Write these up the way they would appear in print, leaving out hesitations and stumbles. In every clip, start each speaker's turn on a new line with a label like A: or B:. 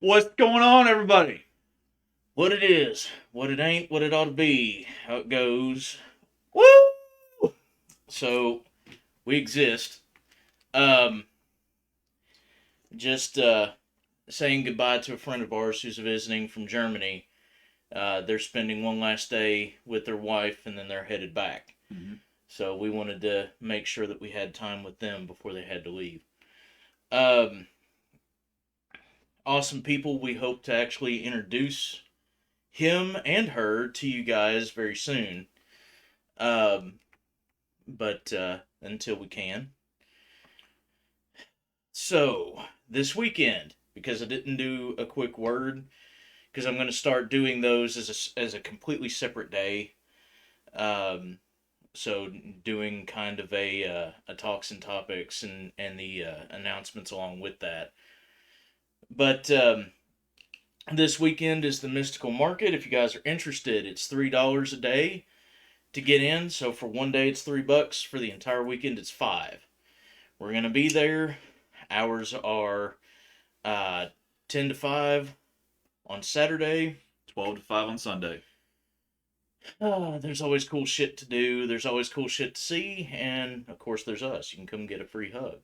A: What's going on, everybody? What it is, what it ain't, what it ought to be, how it goes. Woo! So, we exist. Um, just saying goodbye to a friend of ours who's visiting from Germany. They're spending one last day with their wife and then they're headed back.
B: Mhm.
A: So, we wanted to make sure that we had time with them before they had to leave. Um, awesome people. We hope to actually introduce him and her to you guys very soon. Um, but until we can. So, this weekend, because I didn't do a quick word, because I'm going to start doing those as a completely separate day. Um, so, doing kind of a talks and topics and the announcements along with that. But this weekend is the Mystical Market. If you guys are interested, it's $3 a day to get in. So for one day it's $3. For the entire weekend it's 5. We're gonna be there. Hours are 10 to 5 on Saturday.
B: 12 to 5 on Sunday.
A: There's always cool shit to do. There's always cool shit to see, and of course there's us. You can come get a free hug.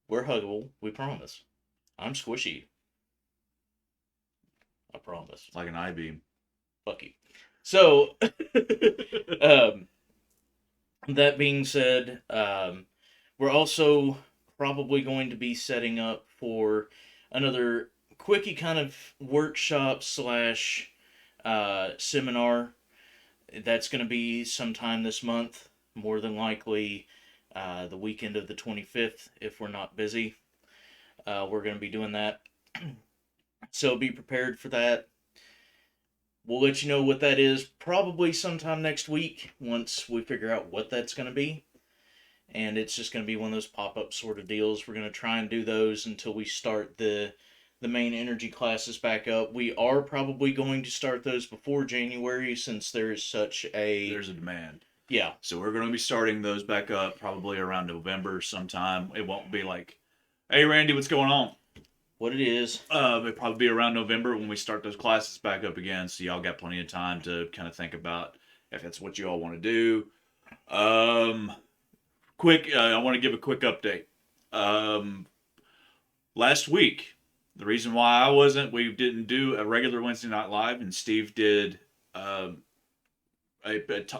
A: We're huggable. We promise. I'm squishy. I promise.
B: Like an I-beam.
A: Fuck you. So, um, that being said, we're also probably going to be setting up for another quickie kind of workshop slash seminar. That's going to be sometime this month, more than likely the weekend of the 25th, if we're not busy. We're going to be doing that. So be prepared for that. We'll let you know what that is probably sometime next week once we figure out what that's going to be. And it's just going to be one of those pop-up sort of deals. We're going to try and do those until we start the main energy classes back up. We are probably going to start those before January since there is such a
B: There's a demand.
A: yeah.
B: So we're going to be starting those back up probably around November sometime. It won't be like, hey, Randy, what's going on?
A: What it is.
B: It'll probably be around November when we start those classes back up again. So y'all got plenty of time to kind of think about if that's what you all want to do. Um, I want to give a quick update. Um, Last week, the reason why we didn't do a regular Wednesday Night Live, and Steve did um,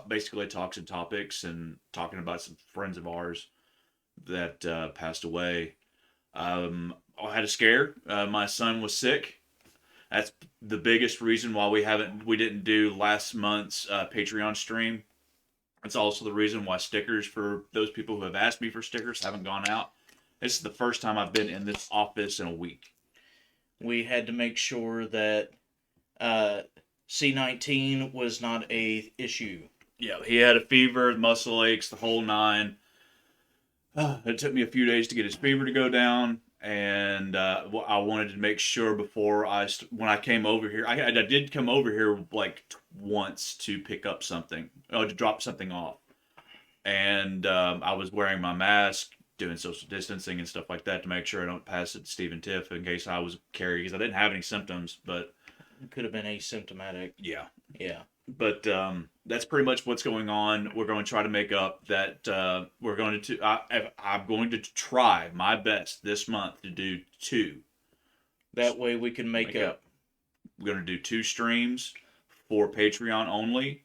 B: basically talks and topics and talking about some friends of ours that passed away. I had a scare. My son was sick. That's the biggest reason why we didn't do last month's Patreon stream. It's also the reason why stickers for those people who have asked me for stickers haven't gone out. This is the first time I've been in this office in a week.
A: We had to make sure that uh, C19 was not a issue.
B: Yeah, he had a fever, muscle aches, the whole nine. It took me a few days to get his fever to go down, and I wanted to make sure before when I came over here, I did come over here like once to pick up something, to drop something off, and I was wearing my mask, doing social distancing and stuff like that to make sure I don't pass it to Steve and Tiff in case I was carrying, because I didn't have any symptoms, but
A: It could have been asymptomatic.
B: yeah.
A: Yeah.
B: But that's pretty much what's going on. We're going to try to make up that. I'm going to try my best this month to do two.
A: That way we can make up.
B: We're going to do two streams for Patreon only.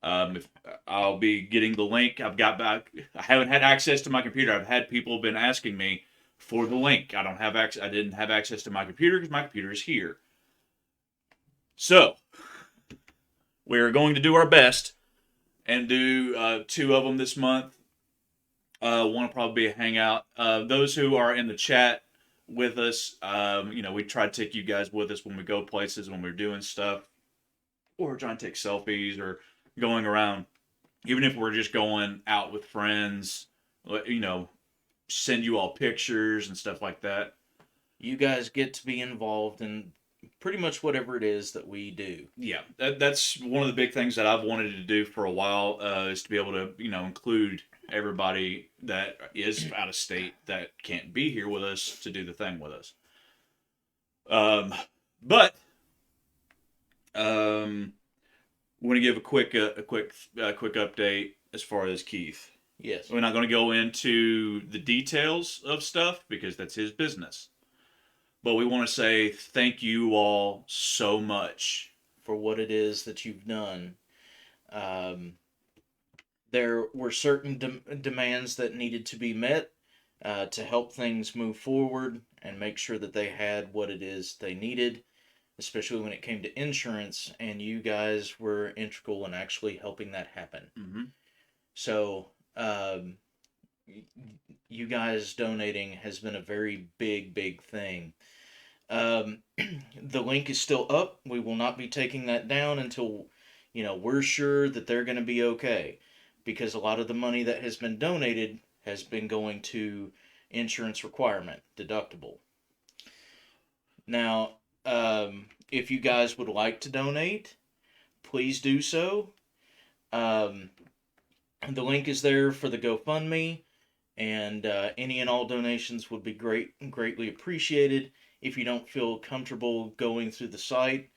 B: If I'll be getting the link, I've got back. I haven't had access to my computer. I've had people been asking me for the link. I don't have access. I didn't have access to my computer because my computer is here. So we're going to do our best and do two of them this month. One will probably be a hangout. Those who are in the chat with us, we try to take you guys with us when we go places, when we're doing stuff, or trying to take selfies or going around. Even if we're just going out with friends, send you all pictures and stuff like that.
A: You guys get to be involved in pretty much whatever it is that we do.
B: Yeah, that's one of the big things that I've wanted to do for a while, is to be able to, include everybody that is out of state that can't be here with us to do the thing with us. Um, but want to give a quick update as far as Keith.
A: Yes.
B: We're not going to go into the details of stuff because that's his business. But we want to say thank you all so much.
A: For what it is that you've done. Um, there were certain demands that needed to be met to help things move forward and make sure that they had what it is they needed, especially when it came to insurance, and you guys were integral in actually helping that happen.
B: Mm-hmm.
A: So, you guys donating has been a very big thing. Um, the link is still up. We will not be taking that down until, we're sure that they're going to be okay. Because a lot of the money that has been donated has been going to insurance requirement, deductible. Now, if you guys would like to donate, please do so. Um, the link is there for the GoFundMe, and any and all donations would be greatly appreciated. If you don't feel comfortable going through the site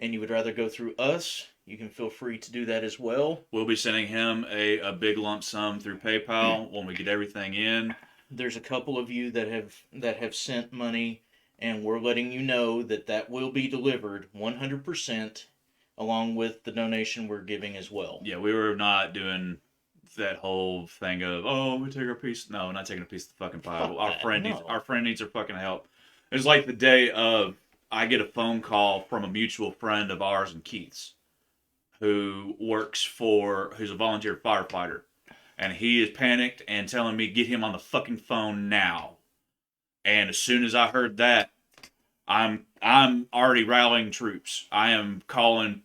A: and you would rather go through us, you can feel free to do that as well.
B: We'll be sending him a big lump sum through PayPal when we get everything in.
A: There's a couple of you that have sent money, and we're letting you know that that will be delivered 100% along with the donation we're giving as well.
B: Yeah, we were not doing that whole thing of, oh, we take our piece. No, we're not taking a piece of the fucking pie.
A: Fuck
B: Our
A: that,
B: friend
A: no.
B: needs our fucking help. It's like the day of I get a phone call from a mutual friend of ours and Keith's, who's a volunteer firefighter, and he is panicked and telling me get him on the fucking phone now. And as soon as I heard that, I'm already rallying troops. I'm calling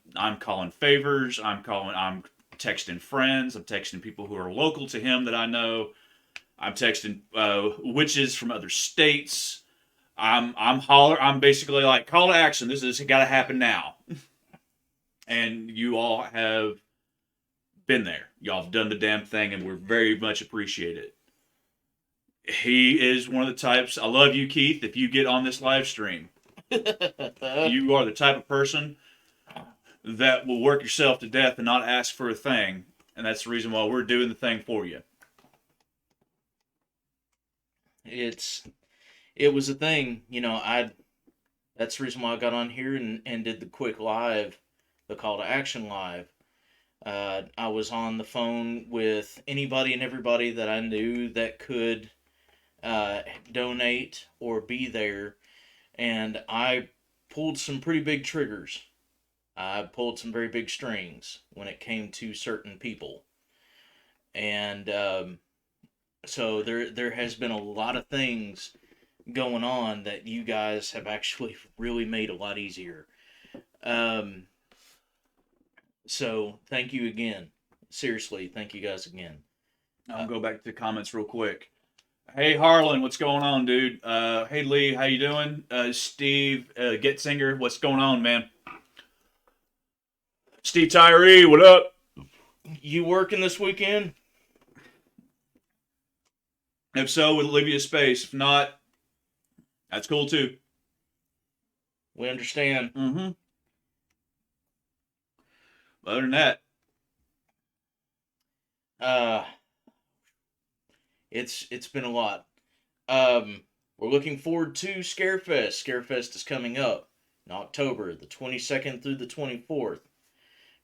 B: favors. I'm texting friends. I'm texting people who are local to him that I know. I'm texting witches from other states. I'm basically like, call to action. This has got to happen now. And you all have been there. Y'all have done the damn thing, and we're very much appreciate it. He is one of the types. I love you, Keith. If you get on this live stream, you are the type of person that will work yourself to death and not ask for a thing, and that's the reason why we're doing the thing for you.
A: It was a thing, that's the reason why I got on here and did the quick live, the call to action live. I was on the phone with anybody and everybody that I knew that could donate or be there, and I pulled some pretty big triggers. I pulled some very big strings when it came to certain people, and so there has been a lot of things going on that you guys have actually really made a lot easier. Um, so thank you again. Seriously, thank you guys again.
B: I'll go back to the comments real quick. Hey Harlan, what's going on, dude? Hey Lee, how you doing? Steve Getzinger, what's going on, man? Steve Tyree, what up?
A: You working this weekend?
B: If so, we'll leave you a space. If not, that's cool too.
A: We understand.
B: Mm-hmm. Other than that,
A: it's been a lot. We're looking forward to Scarefest. Scarefest is coming up in October, the 22nd through the 24th.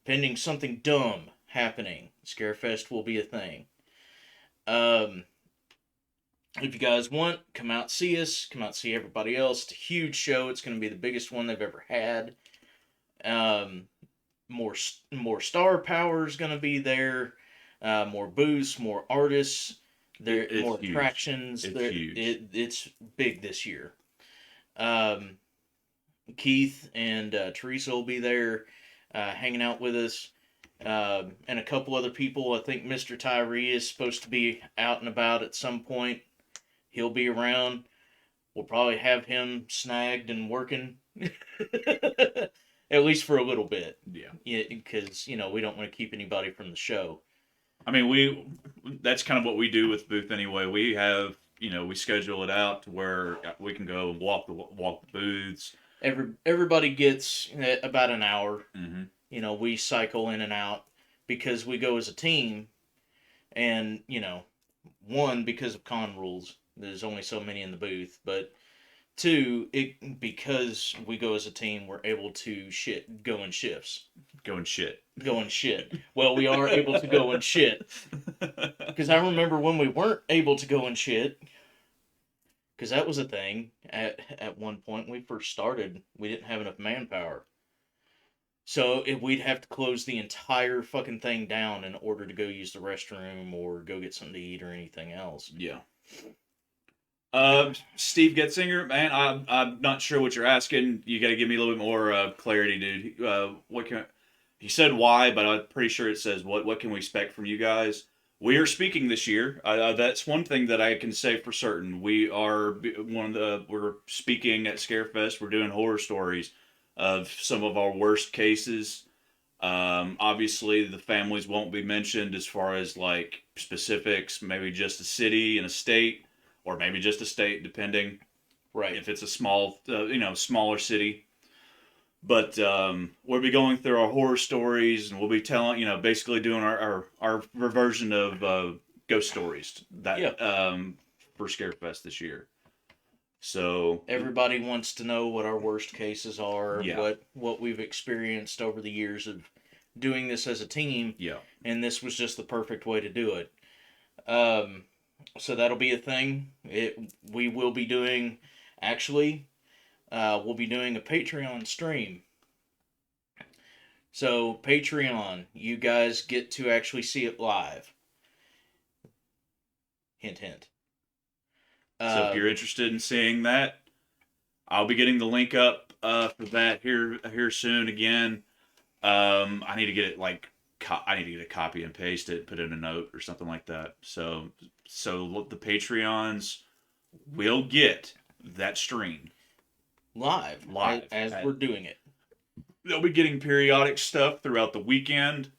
A: Pending something dumb happening, Scarefest will be a thing. If you guys want, come out see us. Come out see everybody else. It's a huge show. It's going to be the biggest one they've ever had. More star power is going to be there. More booths, more artists. There more
B: huge.
A: attractions.
B: It's huge.
A: It's big this year. Keith and Teresa will be there, hanging out with us, and a couple other people. I think Mr. Tyree is supposed to be out and about at some point. He'll be around. We'll probably have him snagged and working, at least for a little bit.
B: Yeah,
A: because we don't want to keep anybody from the show.
B: I mean, that's kind of what we do with booth anyway. We have, we schedule it out to where we can go walk the booths.
A: Everybody gets about an hour.
B: Mm-hmm.
A: We cycle in and out because we go as a team, and one, because of con rules, there's only so many in the booth, but two, it because we go as a team, we're able to go in shifts.
B: Going shit.
A: Go in shit. Well, we are able to go in shit because I remember when we weren't able to go in shit, because that was a thing at one point when we first started. We didn't have enough manpower. So if we'd have to close the entire fucking thing down in order to go use the restroom or go get something to eat or anything else.
B: Yeah. Steve Getzinger, man, I'm not sure what you're asking. You got to give me a little bit more clarity, dude. What can he said why, but I'm pretty sure it says what can we expect from you guys? We are speaking this year. That's one thing that I can say for certain. We're speaking at Scarefest. We're doing horror stories of some of our worst cases. Obviously, the families won't be mentioned as far as like specifics. Maybe just a city and a state, or maybe just a state, depending
A: Right.
B: if it's a smaller city. But we'll be going through our horror stories, and we'll be telling, basically doing our version of ghost stories that
A: Yeah.
B: For Scarefest this year. So
A: Everybody wants to know what our worst cases are,
B: yeah,
A: what we've experienced over the years of doing this as a team,
B: yeah,
A: and this was just the perfect way to do it. Um, so that'll be a thing. We will be doing, actually, we'll be doing a Patreon stream. So Patreon, you guys get to actually see it live. Hint, hint.
B: So if you're interested in seeing that, I'll be getting the link up for that here soon. Again, I need to get it I need to get a copy and paste it, put in a note or something like that. So the Patreons will get that stream
A: live,
B: live.
A: as we're doing it.
B: They'll be getting periodic stuff throughout the weekend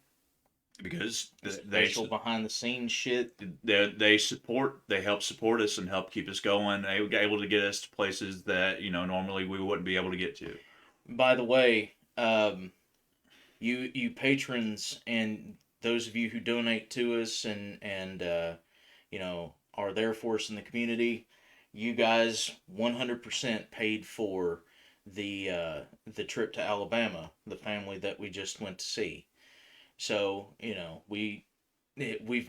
B: because
A: Special behind the scenes shit.
B: they help support us and help keep us going. They were able to get us to places that normally we wouldn't be able to get to.
A: By the way, you patrons and those of you who donate to us and are there for us in the community, you guys 100% paid for the trip to Alabama, the family that we just went to see. So we've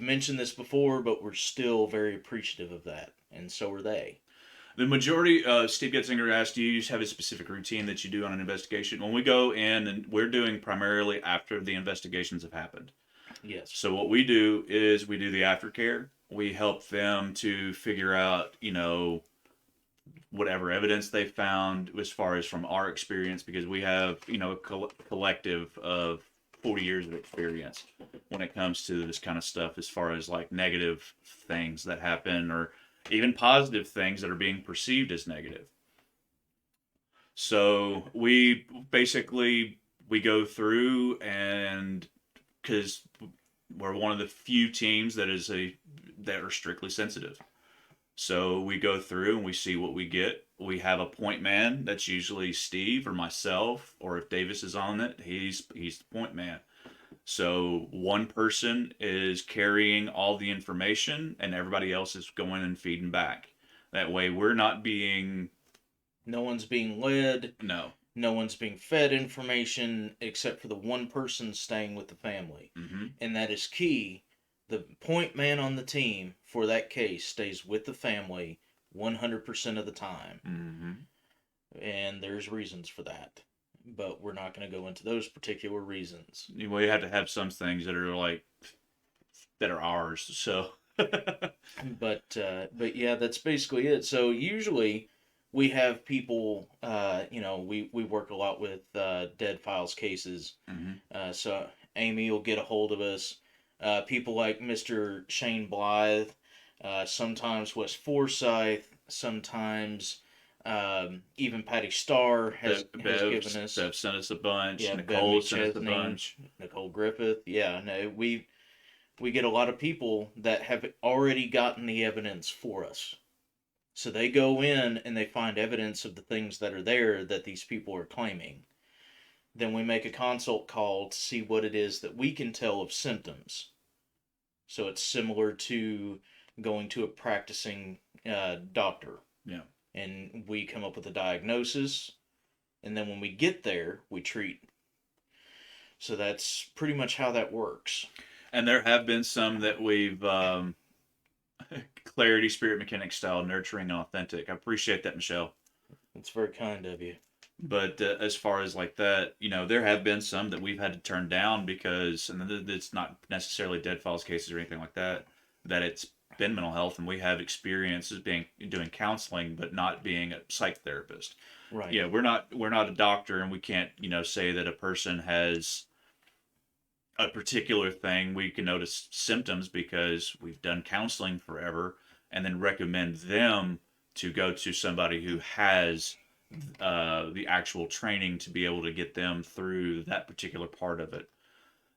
A: mentioned this before, but we're still very appreciative of that, and so are they.
B: The majority, Steve Getzinger asked, do you have a specific routine that you do on an investigation? When we go in, and we're doing primarily after the investigations have happened.
A: Yes.
B: So what we do is we do the aftercare. We help them to figure out, whatever evidence they found as far as from our experience, because we have, a collective of 40 years of experience when it comes to this kind of stuff, as far as like negative things that happen or even positive things that are being perceived as negative. So we basically we go through, and because we're one of the few teams that are strictly sensitive. So we go through and we see what we get. We have a point man that's usually Steve or myself, or if Davis is on it, he's the point man. So one person is carrying all the information and everybody else is going and feeding back. That way we're not being
A: No one's being led.
B: no.
A: No one's being fed information except for the one person staying with the family.
B: Mm-hmm.
A: And that is key. The point man on the team for that case stays with the family 100% of the time.
B: Mm-hmm.
A: And there's reasons for that. But we're not going to go into those particular reasons.
B: We have to have some things that are ours. So
A: but yeah, that's basically it. So usually we have people, we work a lot with dead files cases.
B: mm-hmm.
A: So Amy will get a hold of us. People like Mr. Shane Blythe, sometimes Wes Forsyth, sometimes even Patty Starr has given us.
B: Bev sent us a bunch.
A: Yeah,
B: Nicole
A: Bev
B: sent us a
A: McChesney,
B: bunch.
A: Nicole Griffith. Yeah, no, we get a lot of people that have already gotten the evidence for us. So they go in and they find evidence of the things that are there that these people are claiming. Then we make a consult call to see what it is that we can tell of symptoms. So it's similar to going to a practicing doctor.
B: Yeah.
A: And we come up with a diagnosis. And then when we get there, we treat. So that's pretty much how that works.
B: And there have been some that we've clarity, spirit mechanic style, nurturing and authentic. I appreciate that, Michelle.
A: It's very kind of you.
B: But as far as like that, there have been some that we've had to turn down because, and it's not necessarily deadfalls cases or anything like that, that it's been mental health, and we have experiences doing counseling, but not being a psych therapist.
A: Right.
B: Yeah, we're not a doctor, and we can't say that a person has a particular thing. We can notice symptoms because we've done counseling forever, and then recommend them to go to somebody who has the actual training to be able to get them through that particular part of it.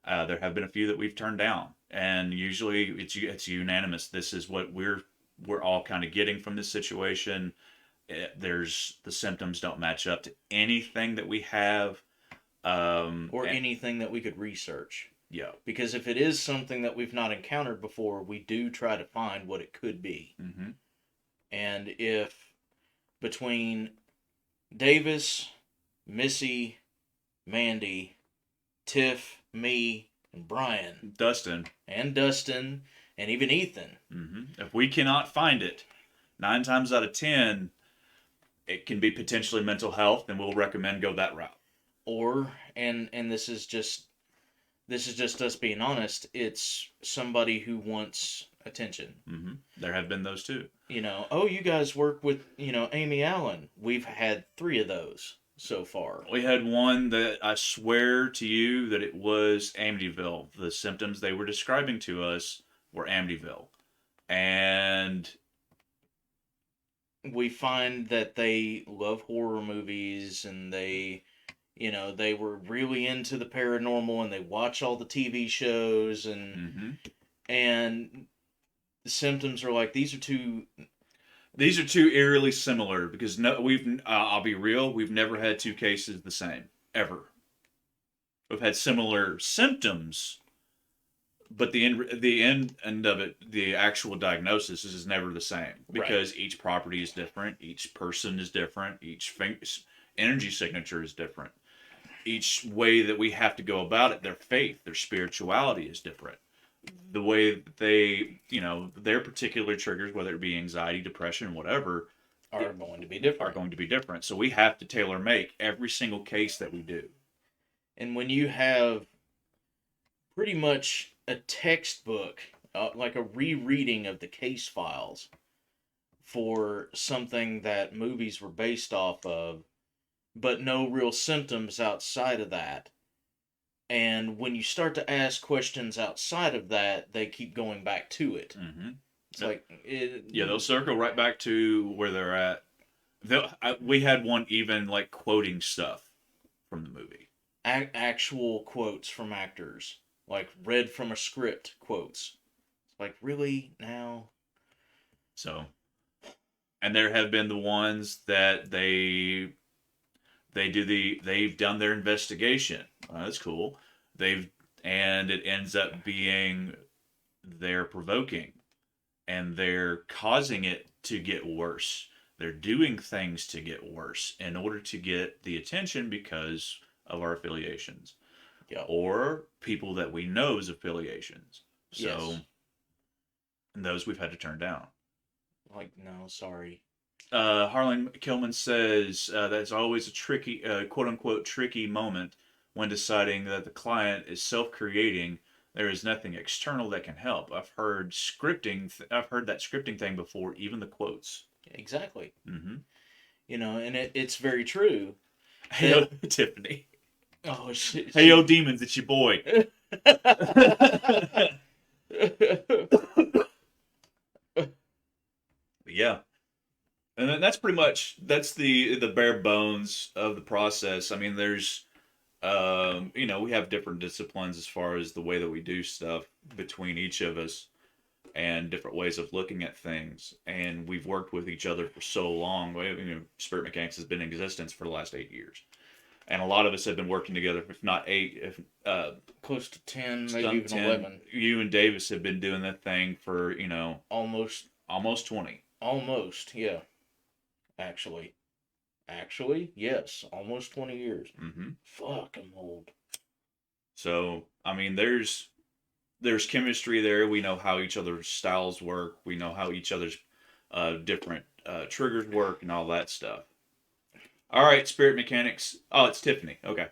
B: There have been a few that we've turned down, and usually it's unanimous. This is what we're all kind of getting from this situation. There's the symptoms don't match up to anything that we have,
A: or anything that we could research.
B: Yeah,
A: because if it is something that we've not encountered before, we do try to find what it could be.
B: Mm-hmm.
A: And if between Davis, Missy, Mandy, Tiff, me, and Brian,
B: Dustin,
A: and even Ethan,
B: if we cannot find it, 9 times out of 10, it can be potentially mental health, and we'll recommend go that route.
A: Or and this is just us being honest. It's somebody who wants attention.
B: Mm-hmm. There have been those too.
A: Oh, you guys work with Amy Allen. We've had 3 of those so far.
B: We had one that I swear to you that it was Amityville. The symptoms they were describing to us were Amityville. And
A: we find that they love horror movies, and they were really into the paranormal, and they watch all the TV shows, and and the symptoms are like these are too
B: eerily similar because I'll be real, we've never had 2 cases the same ever. We've had similar symptoms, but the end of it, the actual diagnosis is never the same because each property is different, each person is different, each energy signature is different. Each way that we have to go about it, their faith, their spirituality is different. The way that they, their particular triggers, whether it be anxiety, depression, whatever,
A: are going to be different.
B: So we have to tailor make every single case that we do.
A: And when you have pretty much a textbook, like a rereading of the case files for something that movies were based off of, but no real symptoms outside of that. And when you start to ask questions outside of that, they keep going back to it.
B: Mm-hmm.
A: It's
B: they'll circle right back to where they're at. We had one even like quoting stuff from the movie.
A: Actual quotes from actors, like read from a script quotes. It's like, really now?
B: So, and there have been the ones that they've done their investigation. That's cool. And it ends up being they're provoking, and they're causing it to get worse. They're doing things to get worse in order to get the attention because of our affiliations, or people that we know's affiliations. So, and those we've had to turn down.
A: Like, no, sorry.
B: Harlan Kilman says that's always a tricky, quote unquote, tricky moment when deciding that the client is self-creating. There is nothing external that can help. I've heard I've heard that scripting thing before, even the quotes.
A: Exactly.
B: Mm-hmm.
A: And it's very true.
B: Hey, Tiffany.
A: Oh, shit.
B: Hey, yo, demons, it's your boy. Yeah. And that's pretty much, that's the bare bones of the process. I mean, there's, we have different disciplines as far as the way that we do stuff between each of us. and different ways of looking at things. And we've worked with each other for so long. Spirit Mechanics has been in existence for the last 8 years, and a lot of us have been working together. If not eight, if
A: Close to 10, maybe
B: some
A: even
B: 10,
A: 11.
B: you and Davis have been doing that thing for
A: Almost,
B: almost 20.
A: almost, yeah. Actually. Actually, yes. Almost 20 years.
B: Hmm.
A: Fuck, I'm old.
B: So I mean, there's chemistry there. We know how each other's styles work. We know how each other's different triggers work and all that stuff. All right, Spirit Mechanics. Oh, it's Tiffany. Okay.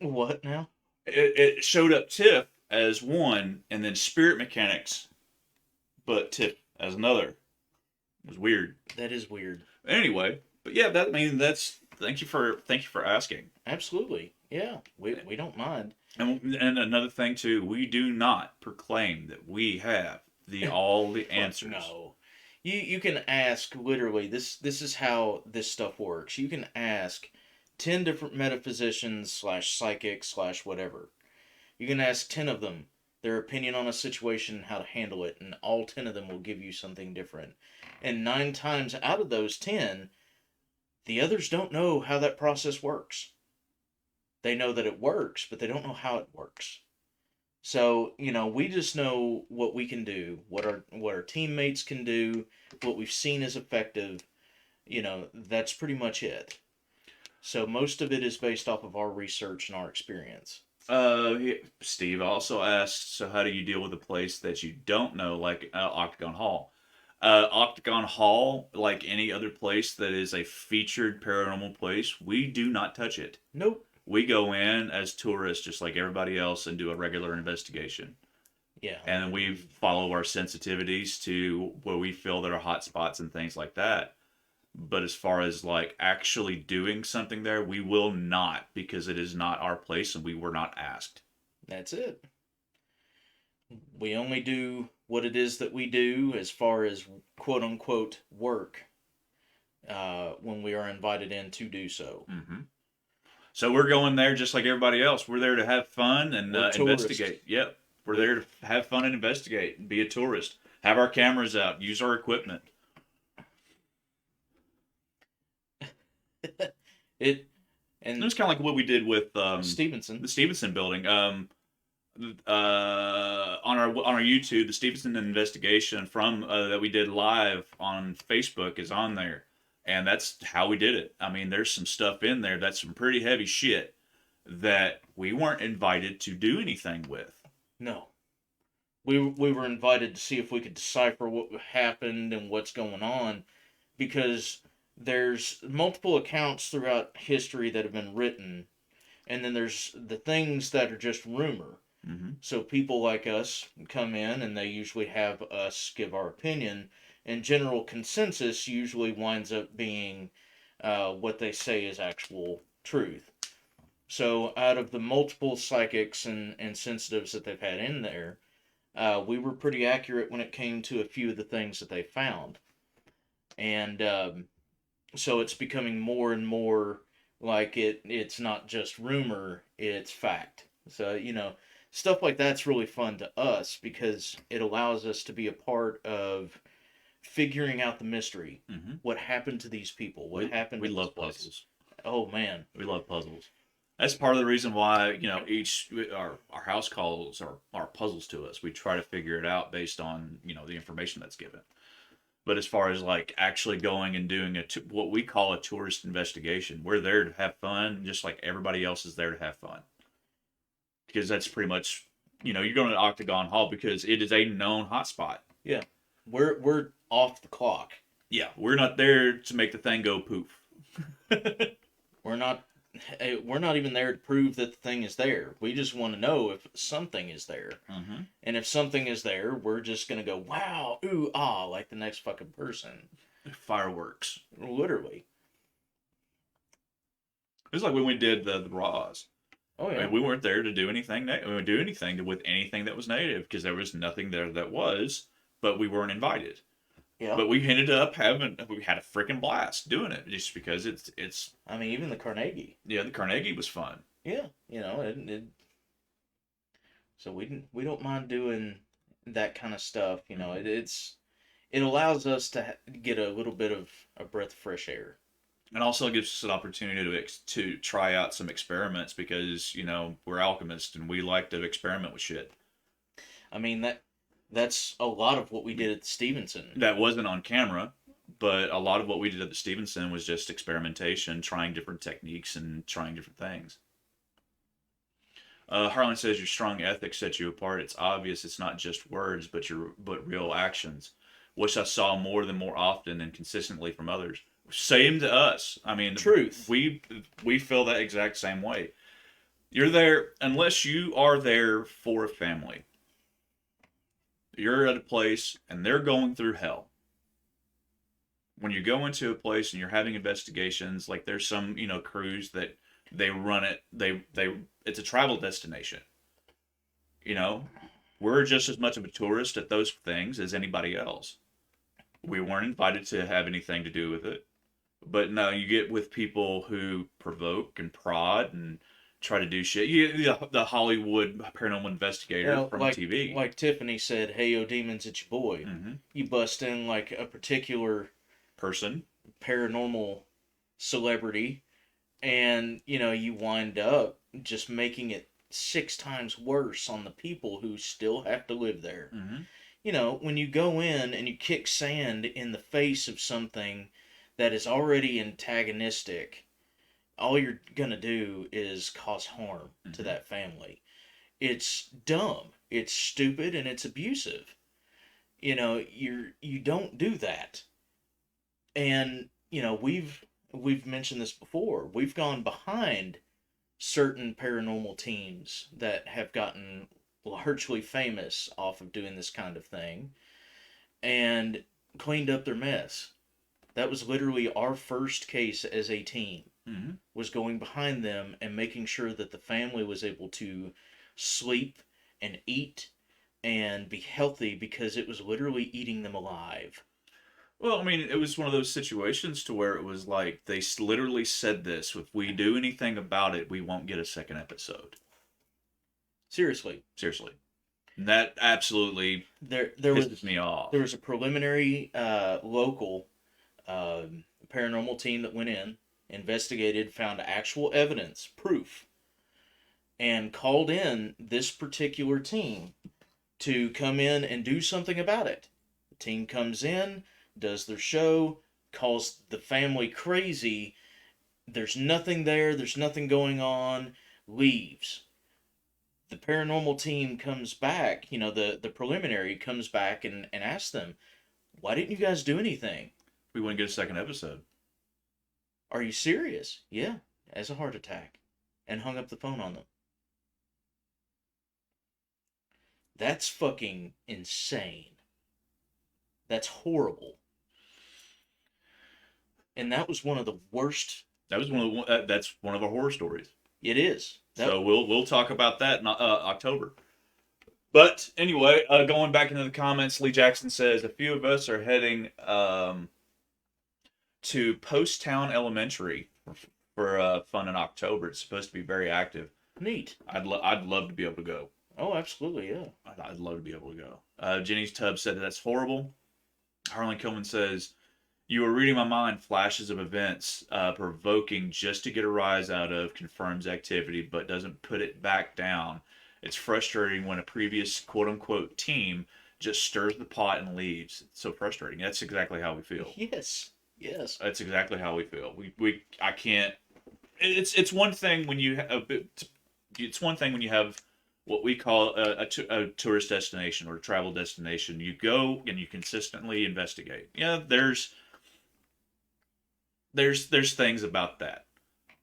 A: What now?
B: It showed up Tiff as one, and then Spirit Mechanics, but Tiff as another. It was weird.
A: That is weird.
B: Anyway, but yeah, that I mean that's thank you for asking.
A: Absolutely. Yeah, we don't mind.
B: And another thing too, we do not proclaim that we have all the
A: Fuck
B: answers.
A: no. You can ask literally this is how this stuff works. You can ask 10 different metaphysicians slash psychics slash whatever. You can ask 10 of them their opinion on a situation and how to handle it, and all 10 of them will give you something different. And 9 times out of those 10, the others don't know how that process works. They know that it works, but they don't know how it works. So, we just know what we can do, what our teammates can do, what we've seen is effective. That's pretty much it. So most of it is based off of our research and our experience.
B: Steve also asked, so how do you deal with a place that you don't know, like Octagon Hall? Octagon Hall, like any other place that is a featured paranormal place, we do not touch it.
A: Nope.
B: We go in as tourists, just like everybody else, and do a regular investigation.
A: Yeah.
B: And then we follow our sensitivities to where we feel that are hot spots and things like that. But as far as like actually doing something there, we will not, because it is not our place and we were not asked.
A: That's it. We only do what it is that we do as far as quote unquote work when we are invited in to do so.
B: Mm-hmm. So we're going there just like everybody else. We're there to have fun and investigate. Yep. We're there to have fun and investigate and be a tourist. Have our cameras out. Use our equipment.
A: And
B: it's kind of like what we did with
A: Stevenson.
B: the Stevenson building. On our YouTube, the Stevenson investigation from that we did live on Facebook is on there, and that's how we did it. I mean, there's some stuff in there that's some pretty heavy shit that we weren't invited to do anything with.
A: No. We were invited to see if we could decipher what happened and what's going on, because there's multiple accounts throughout history that have been written, and then there's the things that are just rumor.
B: Mm-hmm.
A: So people like us come in and they usually have us give our opinion, and general consensus usually winds up being what they say is actual truth. So out of the multiple psychics and sensitives that they've had in there, we were pretty accurate when it came to a few of the things that they found. And so it's becoming more and more like it's not just rumor, it's fact. So, stuff like that's really fun to us because it allows us to be a part of figuring out the mystery.
B: Mm-hmm.
A: What happened to these people? What happened
B: we
A: to
B: love
A: this place?
B: puzzles.
A: Oh, man.
B: We love puzzles. That's part of the reason why, each our house calls are puzzles to us. We try to figure it out based on, the information that's given. But as far as like actually going and doing what we call a tourist investigation, we're there to have fun, just like everybody else is there to have fun. Because that's pretty much, you're going to Octagon Hall because it is a known hotspot.
A: Yeah, we're off the clock.
B: Yeah, we're not there to make the thing go poof.
A: We're not even there to prove that the thing is there. We just want to know if something is there.
B: Mm-hmm.
A: And if something is there, we're just going to go, wow, ooh, ah, like the next fucking person.
B: Fireworks.
A: Literally.
B: It's like when we did the Raws.
A: Oh, yeah.
B: I mean, we weren't there to do anything. We would do anything with anything that was native because there was nothing there that was, but we weren't invited.
A: Yeah.
B: But we ended up we had a freaking blast doing it just because it's.
A: I mean, even the Carnegie.
B: Yeah, the Carnegie was fun.
A: Yeah, So we don't mind doing that kind of stuff. You know, it allows us to get a little bit of a breath of fresh air.
B: And also gives us an opportunity to try out some experiments because we're alchemists and we like to experiment with shit.
A: I mean that's a lot of what we did at the Stevenson.
B: That wasn't on camera, but a lot of what we did at the Stevenson was just experimentation, trying different techniques and trying different things. Harlan says your strong ethics set you apart. It's obvious it's not just words, but real actions. Wish I saw more often and consistently from others. Same to us. I mean,
A: Truth.
B: we feel that exact same way. You're there unless you are there for a family. You're at a place and they're going through hell. When you go into a place and you're having investigations, like there's some crews that they run it. They it's a travel destination. You know, we're just as much of a tourist at those things as anybody else. We weren't invited to have anything to do with it. But no, you get with people who provoke and prod and try to do shit. The Hollywood paranormal investigator from
A: like,
B: TV.
A: Like Tiffany said, "Hey, yo, demons, it's your boy."
B: Mm-hmm.
A: You bust in like a particular
B: Person,
A: paranormal celebrity, and you wind up just making it 6 times worse on the people who still have to live there.
B: mm-hmm.
A: When you go in and you kick sand in the face of something that is already antagonistic, all you're gonna do is cause harm to that family. It's dumb, it's stupid, and it's abusive. You don't do that. And we've mentioned this before. We've gone behind certain paranormal teams that have gotten largely famous off of doing this kind of thing and cleaned up their mess. That was literally our first case as a team,
B: Mm-hmm.
A: was going behind them and making sure that the family was able to sleep and eat and be healthy, because it was literally eating them alive.
B: Well, I mean, it was one of those situations to where it was like they literally said this: if we do anything about it, we won't get a second episode.
A: Seriously.
B: Seriously, and that absolutely
A: There
B: pisses
A: was
B: me off.
A: there was a preliminary local paranormal team that went in, investigated, found actual evidence, proof, and called in this particular team to come in and do something about it. The team comes in, does their show, calls the family crazy. There's nothing there, there's nothing going on, leaves. The paranormal team comes back, the preliminary comes back and asks them, "Why didn't you guys do anything?
B: We wouldn't get a second episode.
A: Are you serious?" "Yeah, has a heart attack," and hung up the phone on them. That's fucking insane. That's horrible. And that was one of the worst.
B: That was that's one of our horror stories.
A: It is.
B: So we'll talk about that in October. But anyway, going back into the comments, Lee Jackson says a few of us are heading to Post Town Elementary for fun in October. It's supposed to be very active.
A: Neat.
B: I'd love to be able to go.
A: Oh, absolutely, yeah.
B: I'd love to be able to go. Jenny's Tub said that's horrible. Harlan Kilman says, "You were reading my mind. Flashes of events provoking just to get a rise out of confirms activity, but doesn't put it back down. It's frustrating when a previous quote-unquote team just stirs the pot and leaves. It's so frustrating." That's exactly how we feel.
A: Yes. Yes.
B: That's exactly how we feel. I can't. It's one thing when you have it's one thing when you have what we call a tourist destination or a travel destination. You go and you consistently investigate. Yeah, there's things about that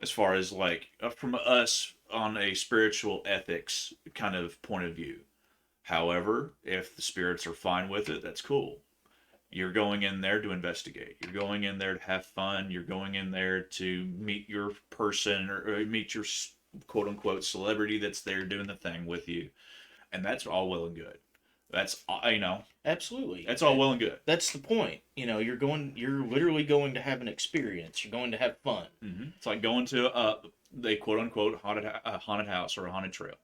B: as far as like from us on a spiritual ethics kind of point of view. However, if the spirits are fine with it, that's cool. You're going in there to investigate. You're going in there to have fun. You're going in there to meet your person or meet your quote unquote celebrity that's there doing the thing with you. And that's all well and good. That's,
A: Absolutely.
B: That's all well and good.
A: That's the point. You're literally going to have an experience. You're going to have fun.
B: Mm-hmm. It's like going to a quote unquote haunted house or a haunted trail.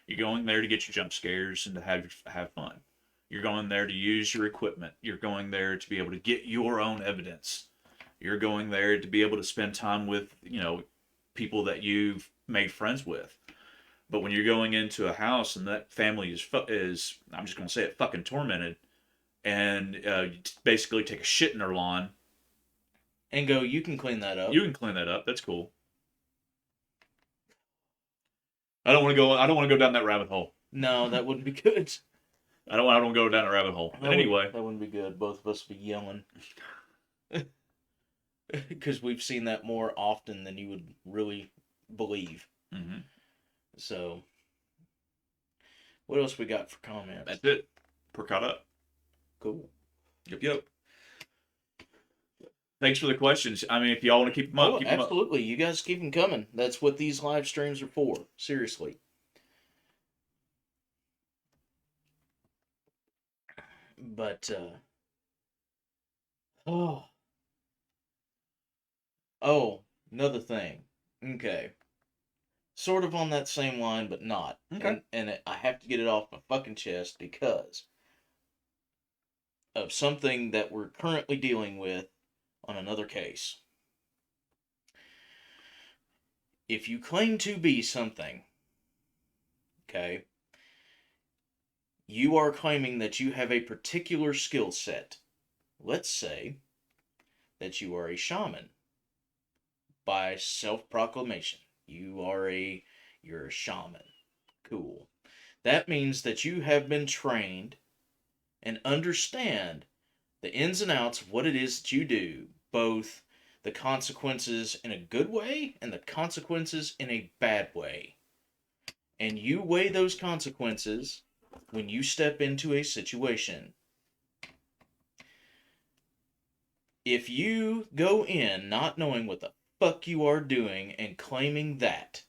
B: You're going there to get your jump scares and to have fun. You're going there to use your equipment. You're going there to be able to get your own evidence. You're going there to be able to spend time with, people that you've made friends with. But when you're going into a house and that family is I'm just gonna say it, fucking tormented, and you basically take a shit in their lawn,
A: And go, you can clean that up.
B: you can clean that up. That's cool. I don't want to go. I don't want to go down that rabbit hole.
A: No, that wouldn't be good.
B: I don't. I don't go down a rabbit hole. But anyway,
A: That wouldn't be good. Both of us would be yelling. Because we've seen that more often than you would really believe.
B: mm-hmm.
A: So, what else we got for comments?
B: That's it. We're caught up.
A: Cool.
B: Yep. Thanks for the questions. I mean, if y'all want to keep them up, keep them up.
A: Absolutely. You guys keep them coming. That's what these live streams are for. Seriously. But, oh, another thing. Okay. Sort of on that same line, but not.
B: Okay.
A: And I have to get it off my fucking chest because of something that we're currently dealing with on another case. If you claim to be something, okay, you are claiming that you have a particular skill set. Let's say that you are a shaman by self-proclamation. You're a shaman. Cool. That means that you have been trained and understand the ins and outs of what it is that you do, both the consequences in a good way and the consequences in a bad way. And you weigh those consequences when you step into a situation. If you go in not knowing what the fuck you are doing and claiming that,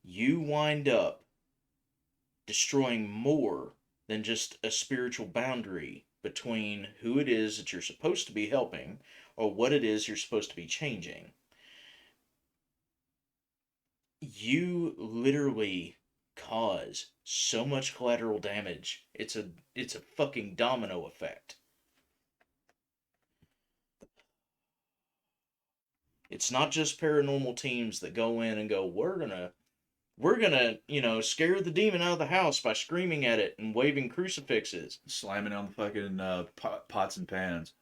A: you wind up destroying more than just a spiritual boundary between who it is that you're supposed to be helping or what it is you're supposed to be changing. You literally cause so much collateral damage. It's a fucking domino effect. It's not just paranormal teams that go in and go, we're gonna, scare the demon out of the house by screaming at it and waving crucifixes.
B: Slamming on the fucking pots and pans.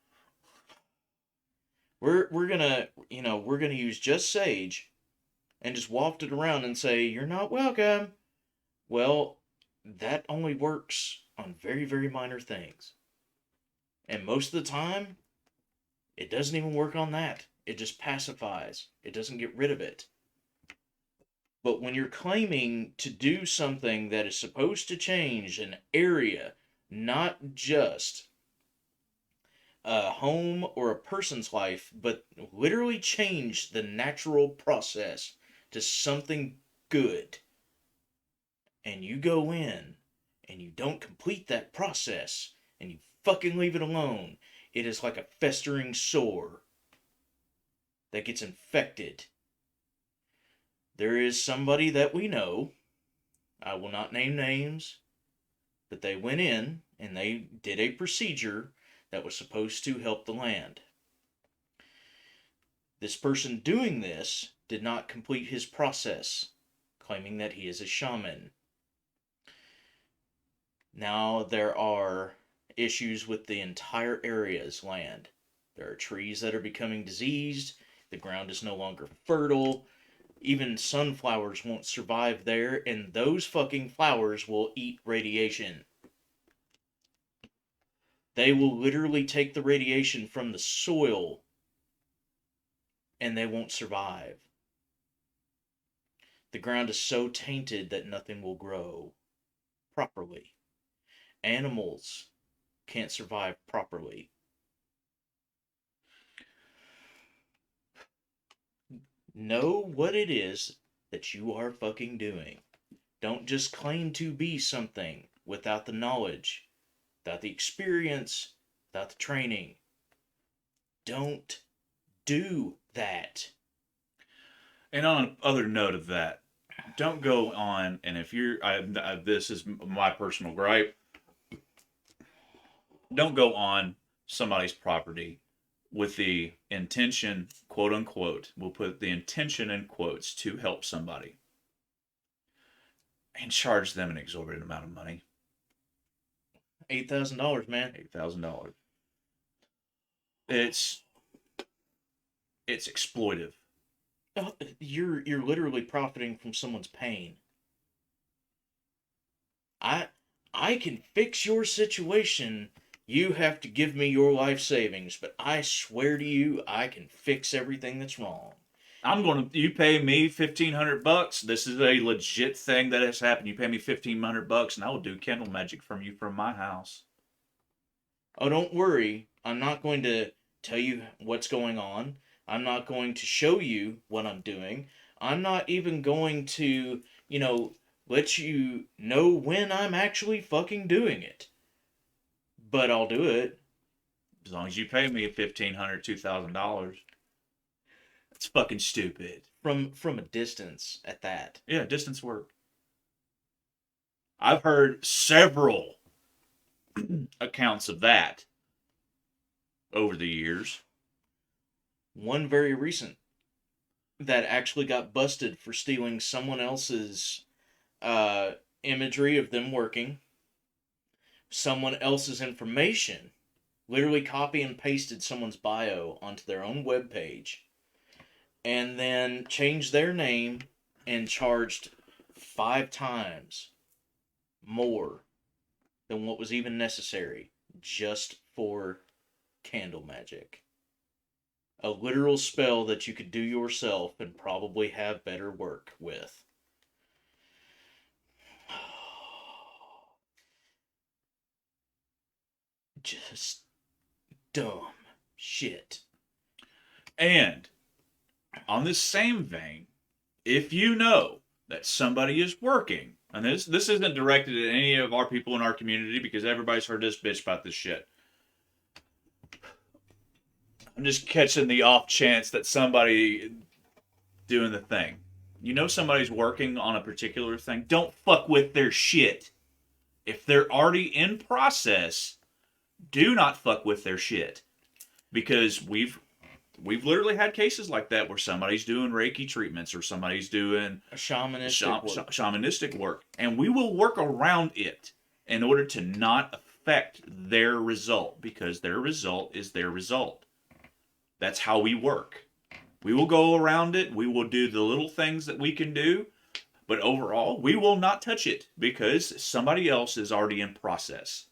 A: We're gonna use just sage and just waft it around and say, you're not welcome. Well, that only works on very, very minor things. And most of the time, it doesn't even work on that. It just pacifies. It doesn't get rid of it. But when you're claiming to do something that is supposed to change an area, not just a home or a person's life, but literally change the natural process to something good, and you go in and you don't complete that process and you fucking leave it alone, it is like a festering sore that gets infected. There is somebody that we know, I will not name names, but they went in and they did a procedure that was supposed to help the land. This person doing this did not complete his process, claiming that he is a shaman. Now there are issues with the entire area's land. There are trees that are becoming diseased, the ground is no longer fertile, even sunflowers won't survive there, and those fucking flowers will eat radiation. They will literally take the radiation from the soil and they won't survive. The ground is so tainted that nothing will grow properly. Animals can't survive properly. Know what it is that you are fucking doing. Don't just claim to be something without the knowledge, without the experience, without the training. Don't do that.
B: And on other note of that, don't go on. And if you're, this is my personal gripe. Don't go on somebody's property with the intention, quote unquote, we'll put the intention in quotes to help somebody and charge them an exorbitant amount of money.
A: $8,000, man.
B: $8,000. It's exploitive.
A: You're literally profiting from someone's pain. I can fix your situation. You have to give me your life savings, but I swear to you, I can fix everything that's wrong.
B: You pay me $1,500. This is a legit thing that has happened. You pay me $1,500 and I will do candle magic from you from my house.
A: Oh, don't worry. I'm not going to tell you what's going on. I'm not going to show you what I'm doing. I'm not even going to, let you know when I'm actually fucking doing it. But I'll do it.
B: As long as you pay me $1,500, $2,000. That's fucking stupid.
A: From a distance at that.
B: Yeah, distance work. I've heard several accounts of that over the years.
A: One very recent that actually got busted for stealing someone else's imagery of them working, someone else's information, literally copy and pasted someone's bio onto their own web page, and then changed their name and charged 5 times more than what was even necessary just for candle magic. A literal spell that you could do yourself and probably have better work with. Just dumb shit.
B: And on this same vein, if you know that somebody is working, and this isn't directed at any of our people in our community because everybody's heard this bitch about this shit. I'm just catching the off chance that somebody doing the thing. You know somebody's working on a particular thing. Don't fuck with their shit. If they're already in process, do not fuck with their shit. Because we've literally had cases like that where somebody's doing Reiki treatments or somebody's doing
A: a shamanistic
B: work. And we will work around it in order to not affect their result because their result is their result. That's how we work. We will go around it. We will do the little things that we can do. But overall, we will not touch it because somebody else is already in process.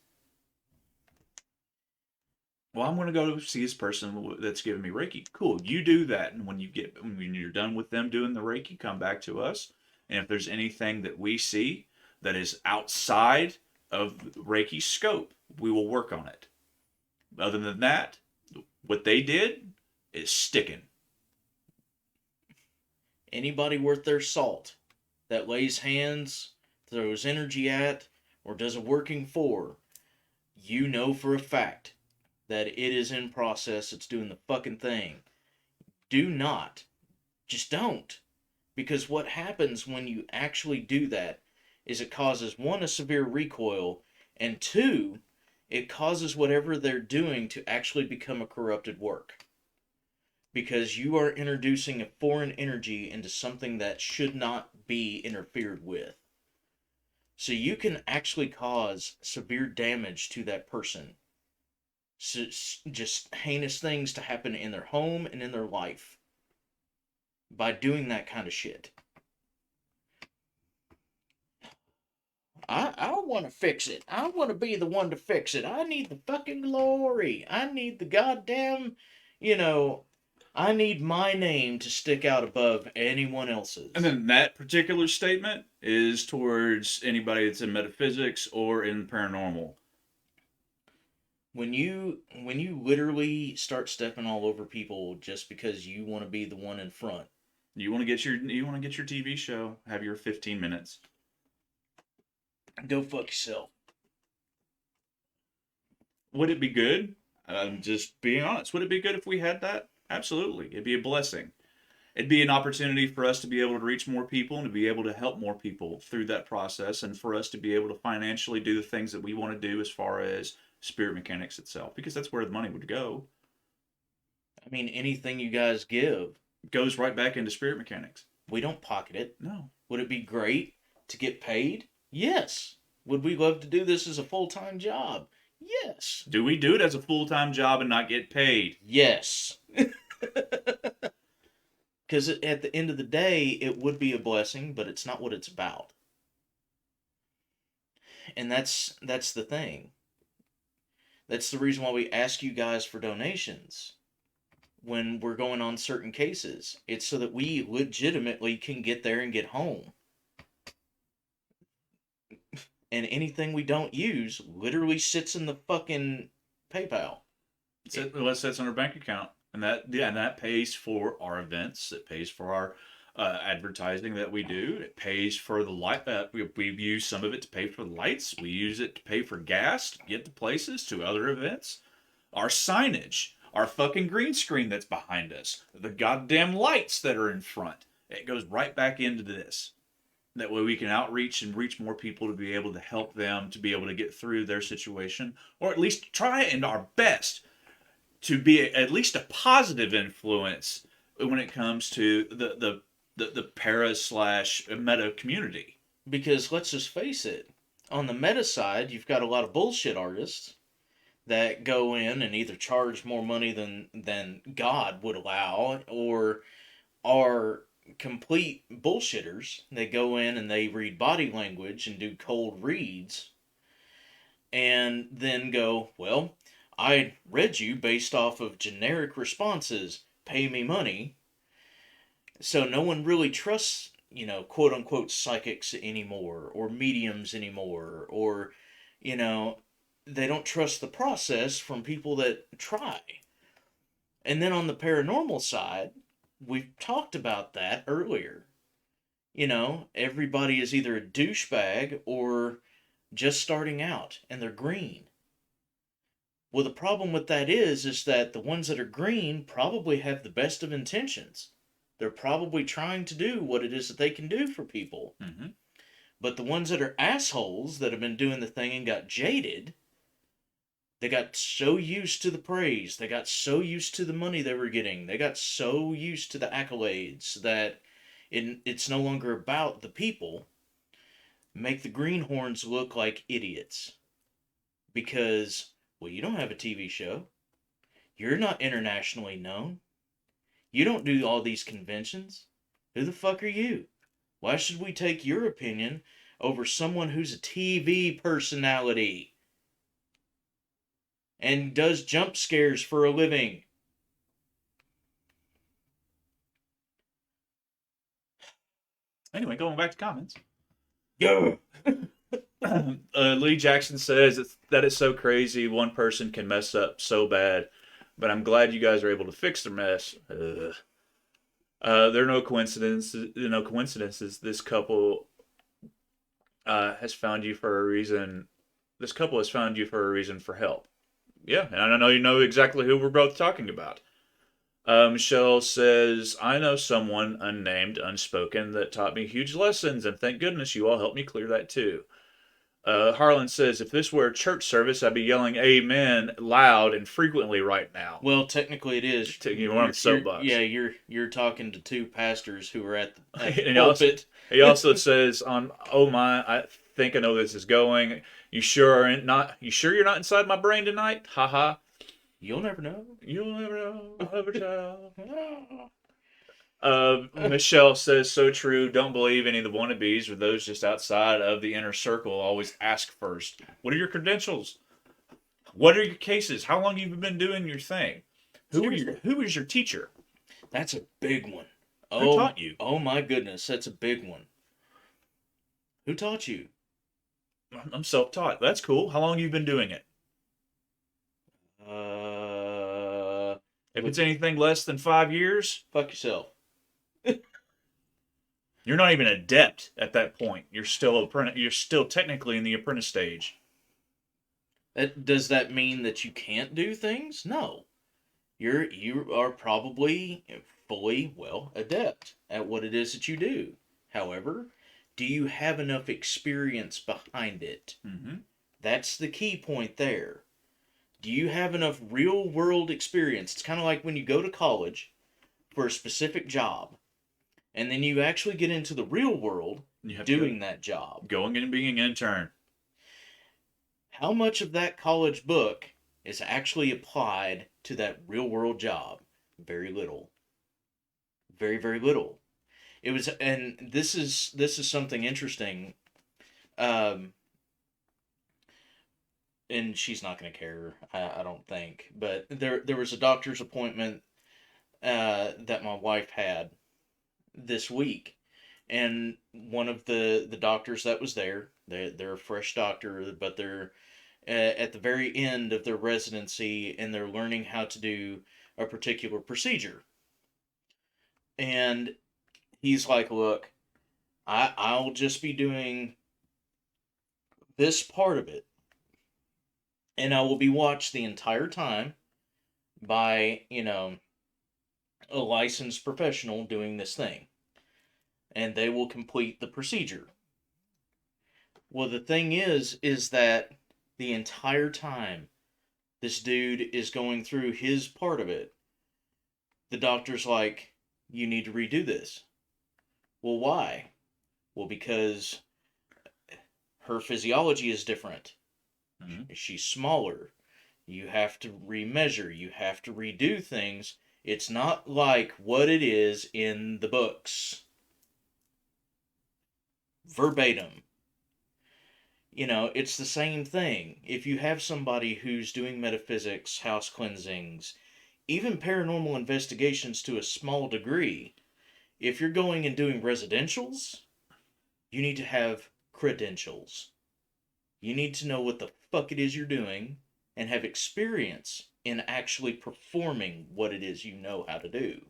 B: Well, I'm going to go see this person that's giving me Reiki. Cool, you do that, and when you're done with them doing the Reiki, come back to us. And if there's anything that we see that is outside of Reiki's scope, we will work on it. Other than that, what they did is sticking.
A: Anybody worth their salt that lays hands, throws energy at, or does a working for, you know for a fact that it is in process, it's doing the fucking thing. Do not. Just don't. Because what happens when you actually do that is it causes, 1, a severe recoil, and 2, it causes whatever they're doing to actually become a corrupted work. Because you are introducing a foreign energy into something that should not be interfered with. So you can actually cause severe damage to that person. So just heinous things to happen in their home and in their life by doing that kind of shit. I want to fix it. I want to be the one to fix it. I need the fucking glory. I need the goddamn, I need my name to stick out above anyone else's.
B: And then that particular statement is towards anybody that's in metaphysics or in paranormal.
A: When you literally start stepping all over people just because you want to be the one in front.
B: You want to get your TV show, have your 15 minutes.
A: Go fuck yourself.
B: Would it be good? I'm just being honest. Would it be good if we had that? Absolutely. It'd be a blessing. it'd be an opportunity for us to be able to reach more people and to be able to help more people through that process, and for us to be able to financially do the things that we want to do as far as Spirit Mechanics itself, because that's where the money would go.
A: I mean, anything you guys give,
B: Goes right back into Spirit Mechanics.
A: we don't pocket it.
B: No.
A: Would it be great to get paid? Yes. Would we love to do this as a full-time job? Yes.
B: Do we do it as a full-time job and not get paid?
A: Yes. Because at the end of the day, it would be a blessing, but it's not what it's about. And that's the thing. That's the reason why we ask you guys for donations when we're going on certain cases. It's so that we legitimately can get there and get home. And anything we don't use literally sits in the fucking PayPal.
B: It sits on our bank account, and that pays for our events. It pays for our advertising that we do. It pays for the light. We've used some of it to pay for the lights. We use it to pay for gas to get to places, to other events. Our signage, our fucking green screen that's behind us, the goddamn lights that are in front. It goes right back into this. That way we can outreach and reach more people to be able to help them to be able to get through their situation, or at least try and our best to be at least a positive influence when it comes to the para / meta community.
A: Because let's just face it, on the meta side, you've got a lot of bullshit artists that go in and either charge more money than God would allow, or are complete bullshitters. They go in and they read body language and do cold reads, and then go, well, I read you based off of generic responses, pay me money. So no one really trusts, quote unquote psychics anymore, or mediums anymore, or, they don't trust the process from people that try. And then on the paranormal side, we've talked about that earlier. Everybody is either a douchebag or just starting out, and they're green. Well, the problem with that is that the ones that are green probably have the best of intentions. They're probably trying to do what it is that they can do for people.
B: Mm-hmm.
A: But the ones that are assholes that have been doing the thing and got jaded, they got so used to the praise, they got so used to the money they were getting, they got so used to the accolades that it's no longer about the people, make the greenhorns look like idiots. Because, well, you don't have a TV show. You're not internationally known. You don't do all these conventions. Who the fuck are you? Why should we take your opinion over someone who's a TV personality and does jump scares for a living?
B: Anyway, going back to comments.
A: Yeah.
B: Lee Jackson says that it's so crazy one person can mess up so bad, but I'm glad you guys are able to fix their mess. There are no coincidences. This couple has found you for a reason. This couple has found you for a reason for help. Yeah, and I know you know exactly who we're both talking about. Michelle says, I know someone unnamed, unspoken, that taught me huge lessons, and thank goodness you all helped me clear that too. Harlan says, if this were a church service, I'd be yelling amen loud and frequently right now.
A: Well, technically it is.
B: You're on the soapbox.
A: Yeah, you're talking to two pastors who are at the
B: And
A: pulpit.
B: He also says on, oh my, I think I know where this is going. You sure you're not inside my brain tonight? Haha.
A: You'll never know.
B: You'll never know. I'll never tell. Michelle says, so true. Don't believe any of the wannabes or those just outside of the inner circle. Always ask first. What are your credentials? What are your cases? How long have you been doing your thing? Who is your teacher?
A: That's a big one.
B: Who taught you?
A: Oh my goodness, that's a big one. Who taught you?
B: I'm self-taught. That's cool. How long have you been doing it? If it's anything less than 5 years,
A: fuck yourself.
B: You're not even adept at that point. You're still technically in the apprentice stage.
A: Does that mean that you can't do things? No. You are probably fully, well, adept at what it is that you do. However, do you have enough experience behind it?
B: Mm-hmm.
A: That's the key point there. Do you have enough real world experience? It's kind of like when you go to college for a specific job, and then you actually get into the real world
B: You have to
A: doing that job.
B: going and being an intern.
A: How much of that college book is actually applied to that real world job? Very little. Very, very little. It was, and this is something interesting. Um, and she's not going to care, I don't think. But there was a doctor's appointment that my wife had this week, and one of the doctors that was there, they're a fresh doctor, but they're at the very end of their residency, and they're learning how to do a particular procedure. And he's like, "Look, I'll just be doing this part of it, and I will be watched the entire time by, a licensed professional doing this thing, and they will complete the procedure." Well, the thing is that the entire time this dude is going through his part of it, the doctor's like, "You need to redo this." Well, why? Well, because her physiology is different.
B: Mm-hmm.
A: She's smaller. You have to remeasure. You have to redo things. It's not like what it is in the books. Verbatim. It's the same thing. If you have somebody who's doing metaphysics, house cleansings, even paranormal investigations to a small degree, if you're going and doing residentials, you need to have credentials. You need to know what the fuck it is you're doing and have experience in actually performing what it is you know how to do.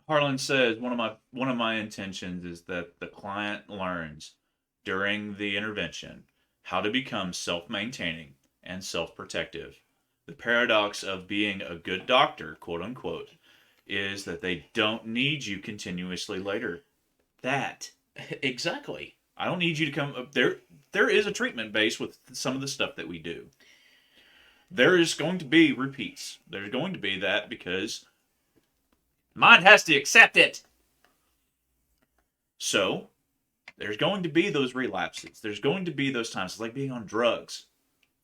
B: Harlan says one of my intentions is that the client learns during the intervention how to become self-maintaining and self-protective. The paradox of being a good doctor, quote unquote, is that they don't need you continuously later. That
A: Exactly.
B: I don't need you to come up there. There is a treatment base with some of the stuff that we do. There is going to be repeats. There's going to be that because mind has to accept it. So, there's going to be those relapses. There's going to be those times. It's like being on drugs.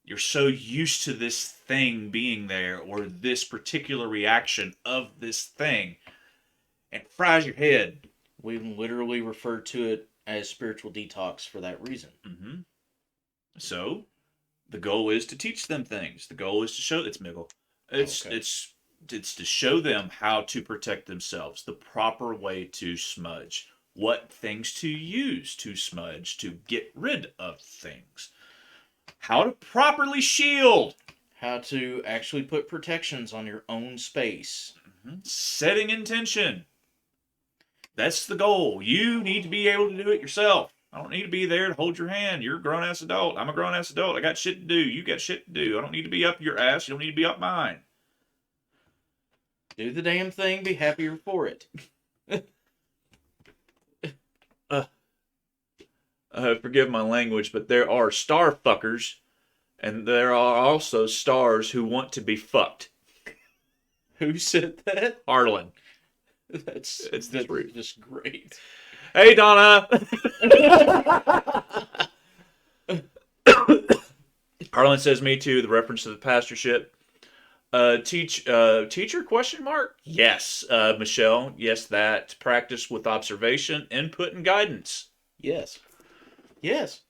B: You're so used to this thing being there or this particular reaction of this thing and it fries your head.
A: We literally refer to it as spiritual detox for that reason.
B: Mm-hmm. So, the goal is to teach them things. The goal is to show it's Miggle. It's
A: Okay.
B: it's to show them how to protect themselves, the proper way to smudge, what things to use to smudge to get rid of things, how to properly shield,
A: How to actually put protections on your own space.
B: setting intention. That's the goal. You need to be able to do it yourself. I don't need to be there to hold your hand. You're a grown ass adult. I'm a grown ass adult. I got shit to do. You got shit to do. I don't need to be up your ass. You don't need to be up mine.
A: Do the damn thing, be happier for it.
B: Forgive my language, but there are star fuckers, and there are also stars who want to be fucked.
A: Who said that?
B: Harlan.
A: That's
B: rude.
A: Just great.
B: Hey, Donna. Harlan says, "Me too." The reference to the pastorship. Teacher? Question mark. Yes, Michelle. Yes, that practice with observation, input, and guidance.
A: Yes. Yes.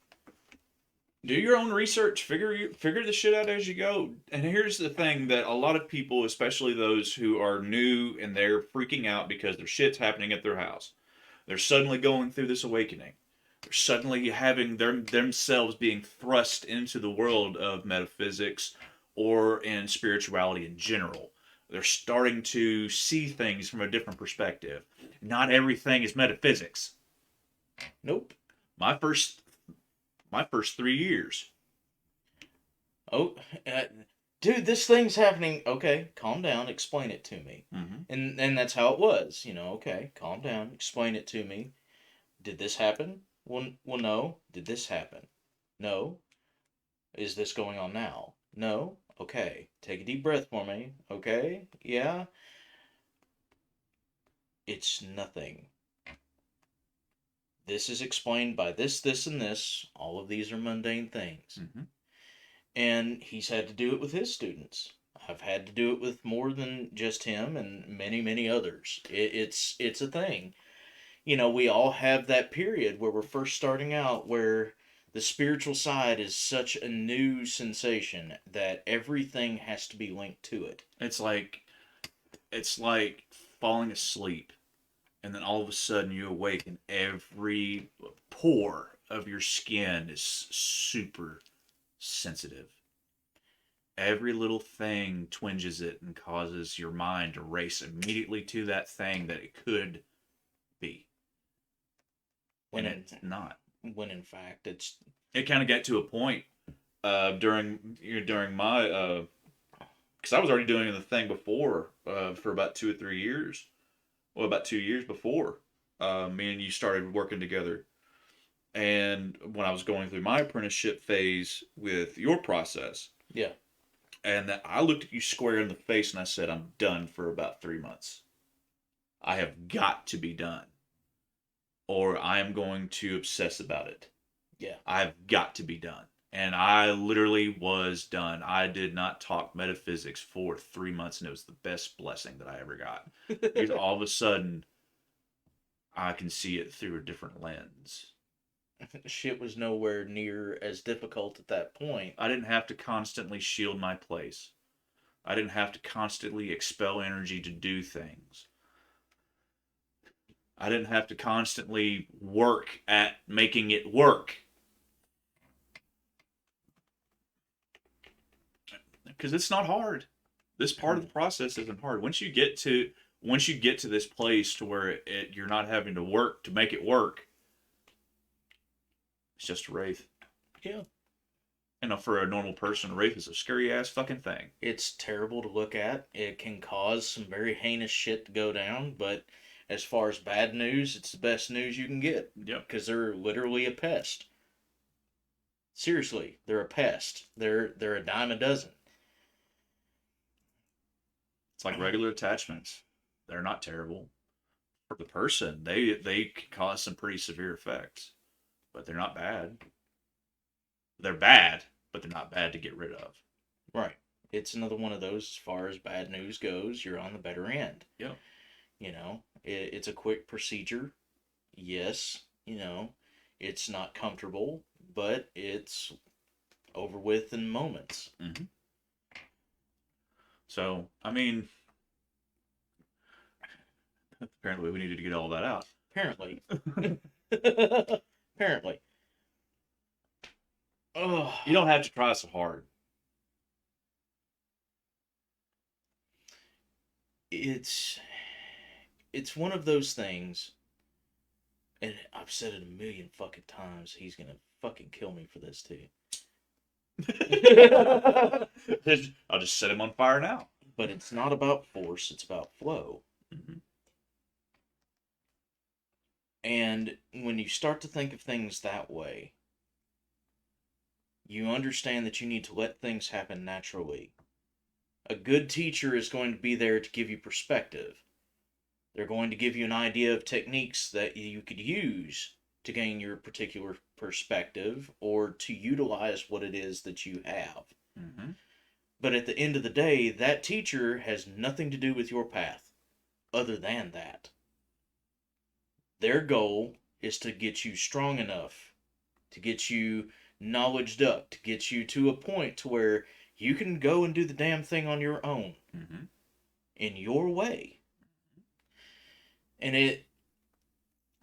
B: Do your own research. Figure the shit out as you go. And here's the thing that a lot of people, especially those who are new and they're freaking out because their shit's happening at their house, they're suddenly going through this awakening. They're suddenly having themselves being thrust into the world of metaphysics or in spirituality in general. They're starting to see things from a different perspective. Not everything is metaphysics.
A: Nope.
B: My first 3 years,
A: Oh, uh, dude, this thing's happening. Okay, calm down. Explain it to me.
B: Mm-hmm.
A: And that's how it was. Okay, calm down. Explain it to me. Did this happen? Well, no. Did this happen? No. Is this going on now? No. Okay. Take a deep breath for me. Okay. Yeah. It's nothing. This is explained by this, this, and this. All of these are mundane things.
B: Mm-hmm.
A: And he's had to do it with his students. I've had to do it with more than just him and many, many others. It's a thing. We all have that period where we're first starting out where the spiritual side is such a new sensation that everything has to be linked to it.
B: It's like falling asleep, and then all of a sudden you awake, and every pore of your skin is super sensitive. Every little thing twinges it and causes your mind to race immediately to that thing that it could be,
A: When
B: and
A: in,
B: it's not.
A: when in fact it's
B: It kind of got to a point during my because I was already doing the thing before for about 2 or 3 years. Well, about 2 years before me and you started working together, and when I was going through my apprenticeship phase with your process,
A: yeah.
B: and that I looked at you square in the face and I said, "I'm done for about 3 months. I have got to be done, or I am going to obsess about it.
A: Yeah.
B: I've got to be done." And I literally was done. I did not talk metaphysics for 3 months, and it was the best blessing that I ever got. Because all of a sudden, I can see it through a different lens.
A: Shit was nowhere near as difficult at that point.
B: I didn't have to constantly shield my place. I didn't have to constantly expel energy to do things. I didn't have to constantly work at making it work. Because it's not hard. This part of the process isn't hard. Once you get to this place to where you're not having to work to make it work, it's just a wraith.
A: Yeah.
B: For a normal person, a wraith is a scary ass fucking thing.
A: It's terrible to look at. It can cause some very heinous shit to go down, but as far as bad news, it's the best news you can get.
B: Yep.
A: Because they're literally a pest. Seriously, they're a pest. They're a dime a dozen.
B: It's like regular attachments. They're not terrible. For the person, they can cause some pretty severe effects, but they're not bad. They're bad, but they're not bad to get rid of.
A: Right. It's another one of those, as far as bad news goes, you're on the better end.
B: Yep.
A: It's a quick procedure. Yes, it's not comfortable, but it's over with in moments.
B: Mm-hmm. So, I mean, apparently we needed to get all that out.
A: Apparently. Apparently. Oh.
B: You don't have to try so hard.
A: It's one of those things, and I've said it a million fucking times. He's gonna fucking kill me for this too.
B: I'll just set him on fire now.
A: But it's not about force, it's about flow.
B: Mm-hmm.
A: And when you start to think of things that way, you understand that you need to let things happen naturally. A good teacher is going to be there to give you perspective. They're going to give you an idea of techniques that you could use to gain your particular perspective or to utilize what it is that you have.
B: Mm-hmm.
A: But at the end of the day, that teacher has nothing to do with your path other than that. Their goal is to get you strong enough, to get you knowledged up, to get you to a point to where you can go and do the damn thing on your own,
B: mm-hmm.
A: in your way. And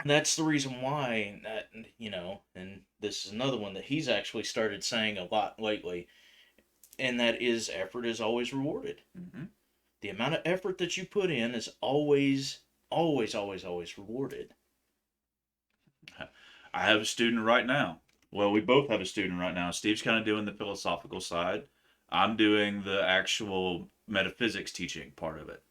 A: that's the reason why that, and this is another one that he's actually started saying a lot lately, and that is effort is always rewarded.
B: Mm-hmm.
A: The amount of effort that you put in is always, always, always, always rewarded.
B: I have a student right now. Well, we both have a student right now. Steve's kind of doing the philosophical side. I'm doing the actual metaphysics teaching part of it.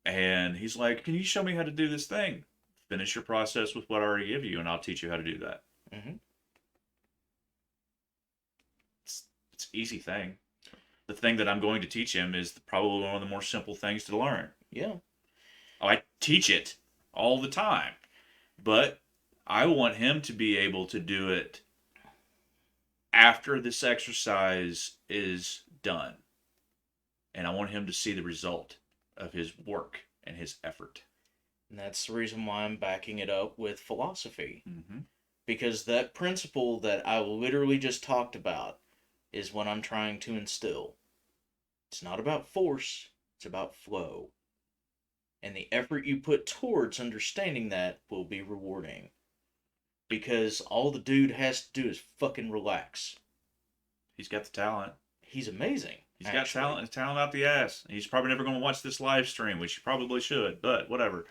B: And he's like, "Can you show me how to do this thing? Finish your process with what I already give you, and I'll teach you how to do that."
A: Hmm.
B: It's an easy thing. The thing that I'm going to teach him is probably one of the more simple things to learn.
A: Yeah.
B: I teach it all the time, but I want him to be able to do it after this exercise is done. And I want him to see the result of his work and his effort.
A: And that's the reason why I'm backing it up with philosophy.
B: Mm-hmm.
A: Because that principle that I literally just talked about is what I'm trying to instill. It's not about force, it's about flow. And the effort you put towards understanding that will be rewarding. Because all the dude has to do is fucking relax.
B: He's got the talent.
A: He's amazing.
B: He's got talent out the ass. He's probably never going to watch this live stream, which he probably should, but whatever.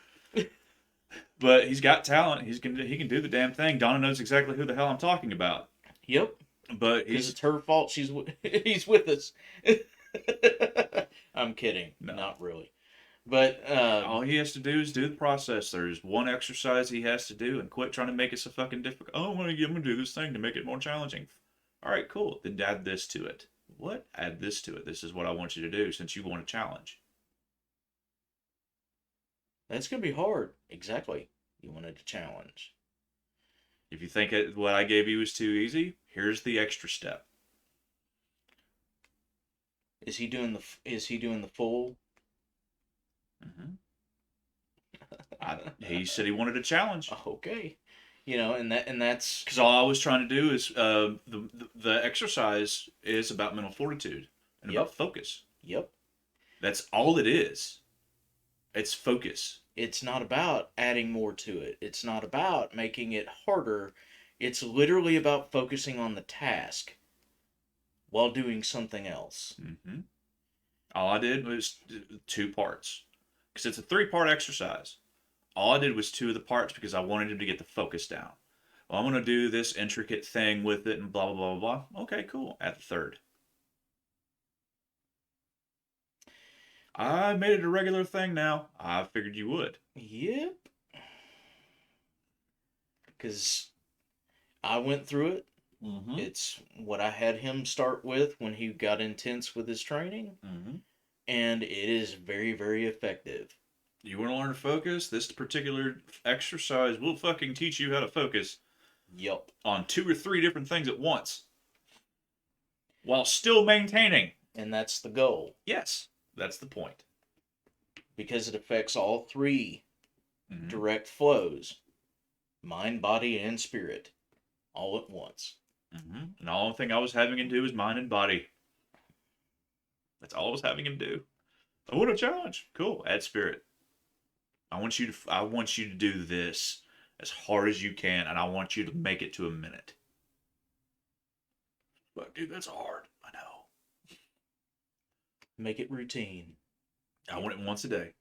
B: But he's got talent. He can do the damn thing. Donna knows exactly who the hell I'm talking about.
A: Yep.
B: But
A: Because it's her fault he's with us. I'm kidding.
B: No.
A: Not really. But
B: all he has to do is do the process. There's one exercise he has to do, and quit trying to make it so fucking difficult. Oh, I'm gonna do this thing to make it more challenging. All right, cool. Then add this to it. What? Add this to it. This is what I want you to do since you want a challenge.
A: that's gonna be hard. Exactly. You wanted a challenge.
B: If you think what I gave you is too easy, here's the extra step.
A: Is he doing the full?
B: Mm-hmm. He said he wanted a challenge.
A: Okay. And that's
B: because all I was trying to do is the exercise is about mental fortitude and about focus.
A: Yep.
B: That's all it is. It's focus.
A: It's not about adding more to it. It's not about making it harder. It's literally about focusing on the task while doing something else.
B: Mm-hmm. All I did was 2 parts because it's a 3-part exercise. All I did was 2 of the parts because I wanted him to get the focus down. Well, I'm going to do this intricate thing with it and blah, blah, blah, blah, blah. Okay, cool. Add the 3rd. I made it a regular thing now. I figured you would.
A: Yep. Because I went through it.
B: Mm-hmm.
A: It's what I had him start with when he got intense with his training.
B: Mm-hmm.
A: And it is very, very effective.
B: You want to learn to focus? This particular exercise will fucking teach you how to focus.
A: Yep.
B: On 2 or 3 different things at once. While still maintaining.
A: And that's the goal.
B: Yes. That's the point.
A: Because it affects all 3 direct flows. Mind, body, and spirit. All at once.
B: Mm-hmm. And the only thing I was having him do is mind and body. That's all I was having him do. I want a challenge. Cool. Add spirit. I want you to do this as hard as you can, and I want you to make it to a minute. But dude, that's hard. I know.
A: Make it routine.
B: I want it once a day.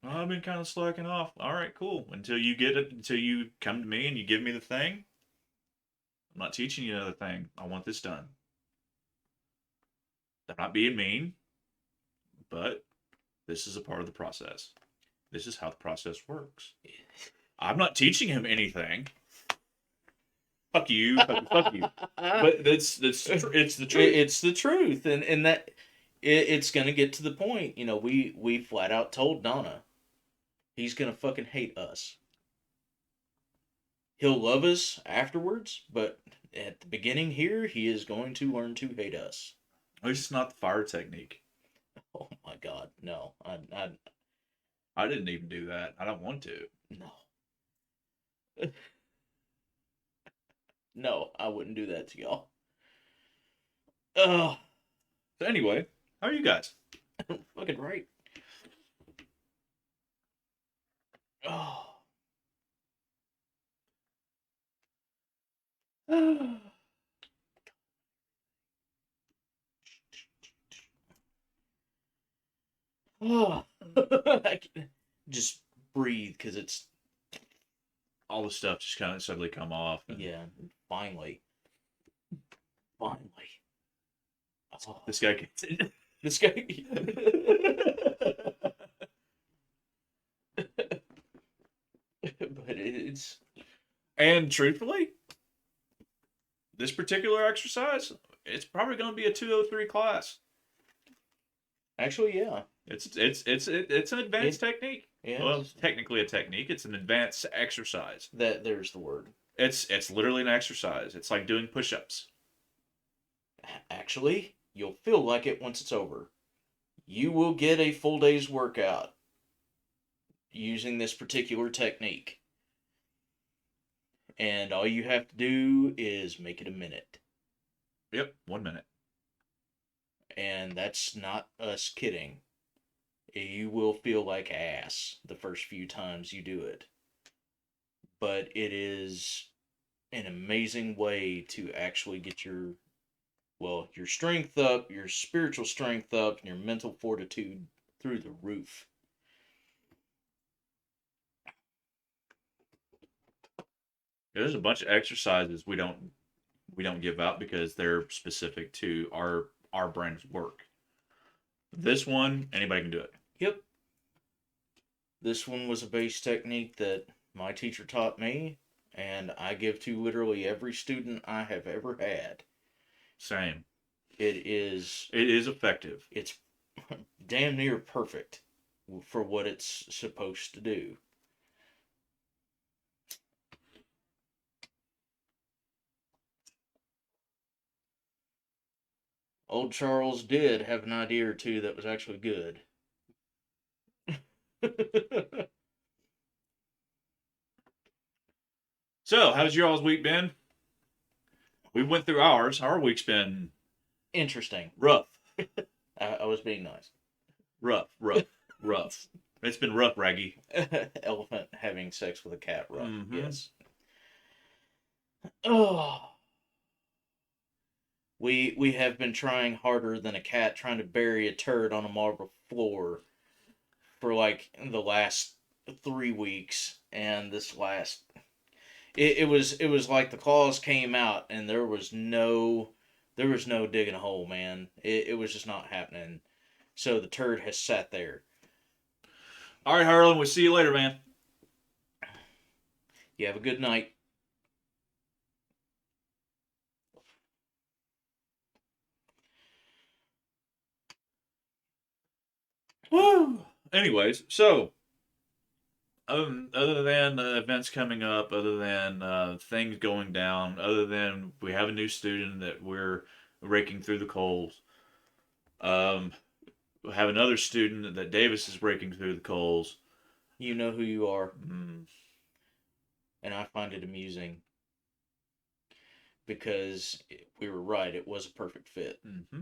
B: I've been kind of slacking off. All right, cool. Until you get it, until you come to me and you give me the thing. I'm not teaching you another thing. I want this done. I'm not being mean, but this is a part of the process. This is how the process works. I'm not teaching him anything. Fuck you. Fuck you. But it's the truth.
A: It's the truth, and that it's gonna get to the point. We flat out told Donna, he's gonna fucking hate us. He'll love us afterwards, but at the beginning here, he is going to learn to hate us.
B: At least it's not the fire technique.
A: Oh my god, no!
B: I didn't even do that. I don't want to.
A: No. No, I wouldn't do that to y'all. Oh.
B: So anyway, how are you guys?
A: Fucking right. Oh. Oh. Just breathe, because it's...
B: All the stuff just kind of suddenly come off.
A: Yeah, finally. Finally. Oh,
B: This guy gets it.
A: this guy. But it's
B: And truthfully, this particular exercise, it's probably going to be a 203 class.
A: actually, yeah.
B: It's an advanced technique. Well,
A: Yes.
B: it's technically a technique. It's an advanced exercise.
A: There's the word.
B: It's literally an exercise. It's like doing push-ups.
A: Actually, you'll feel like it once it's over. You will get a full day's workout using this particular technique. And all you have to do is make it a minute.
B: Yep, 1 minute.
A: And that's not us kidding. You will feel like ass the first few times you do it. But it is an amazing way to actually get your strength up, your spiritual strength up, and your mental fortitude through the roof.
B: There's a bunch of exercises we don't give out because they're specific to our brand's work. This one, anybody can do it.
A: Yep. This one was a base technique that my teacher taught me, and I give to literally every student I have ever had.
B: Same.
A: It is
B: It is effective.
A: it's damn near perfect for what it's supposed to do. Old Charles did have an idea or two that was actually good.
B: So, how's your all's week been? We went through ours. Our week's been
A: Interesting.
B: rough,
A: I was being nice.
B: rough. It's been rough, Raggy.
A: Elephant having sex with a cat, rough.
B: Mhm.
A: Yes. Oh. We have been trying harder than a cat trying to bury a turd on a marble floor for like the last 3 weeks, and this last it was like the claws came out and there was no digging a hole, man. It was just not happening. So the turd has sat there.
B: All right, Harlan. We'll see you later, man.
A: You have a good night.
B: Woo. Anyways, so other than events coming up, other than things going down, other than we have a new student that we're raking through the coals, we have another student that Davis is raking through the coals.
A: You know who you are,
B: Mm,
A: and I find it amusing because we were right. It was a perfect fit.
B: mm-hmm.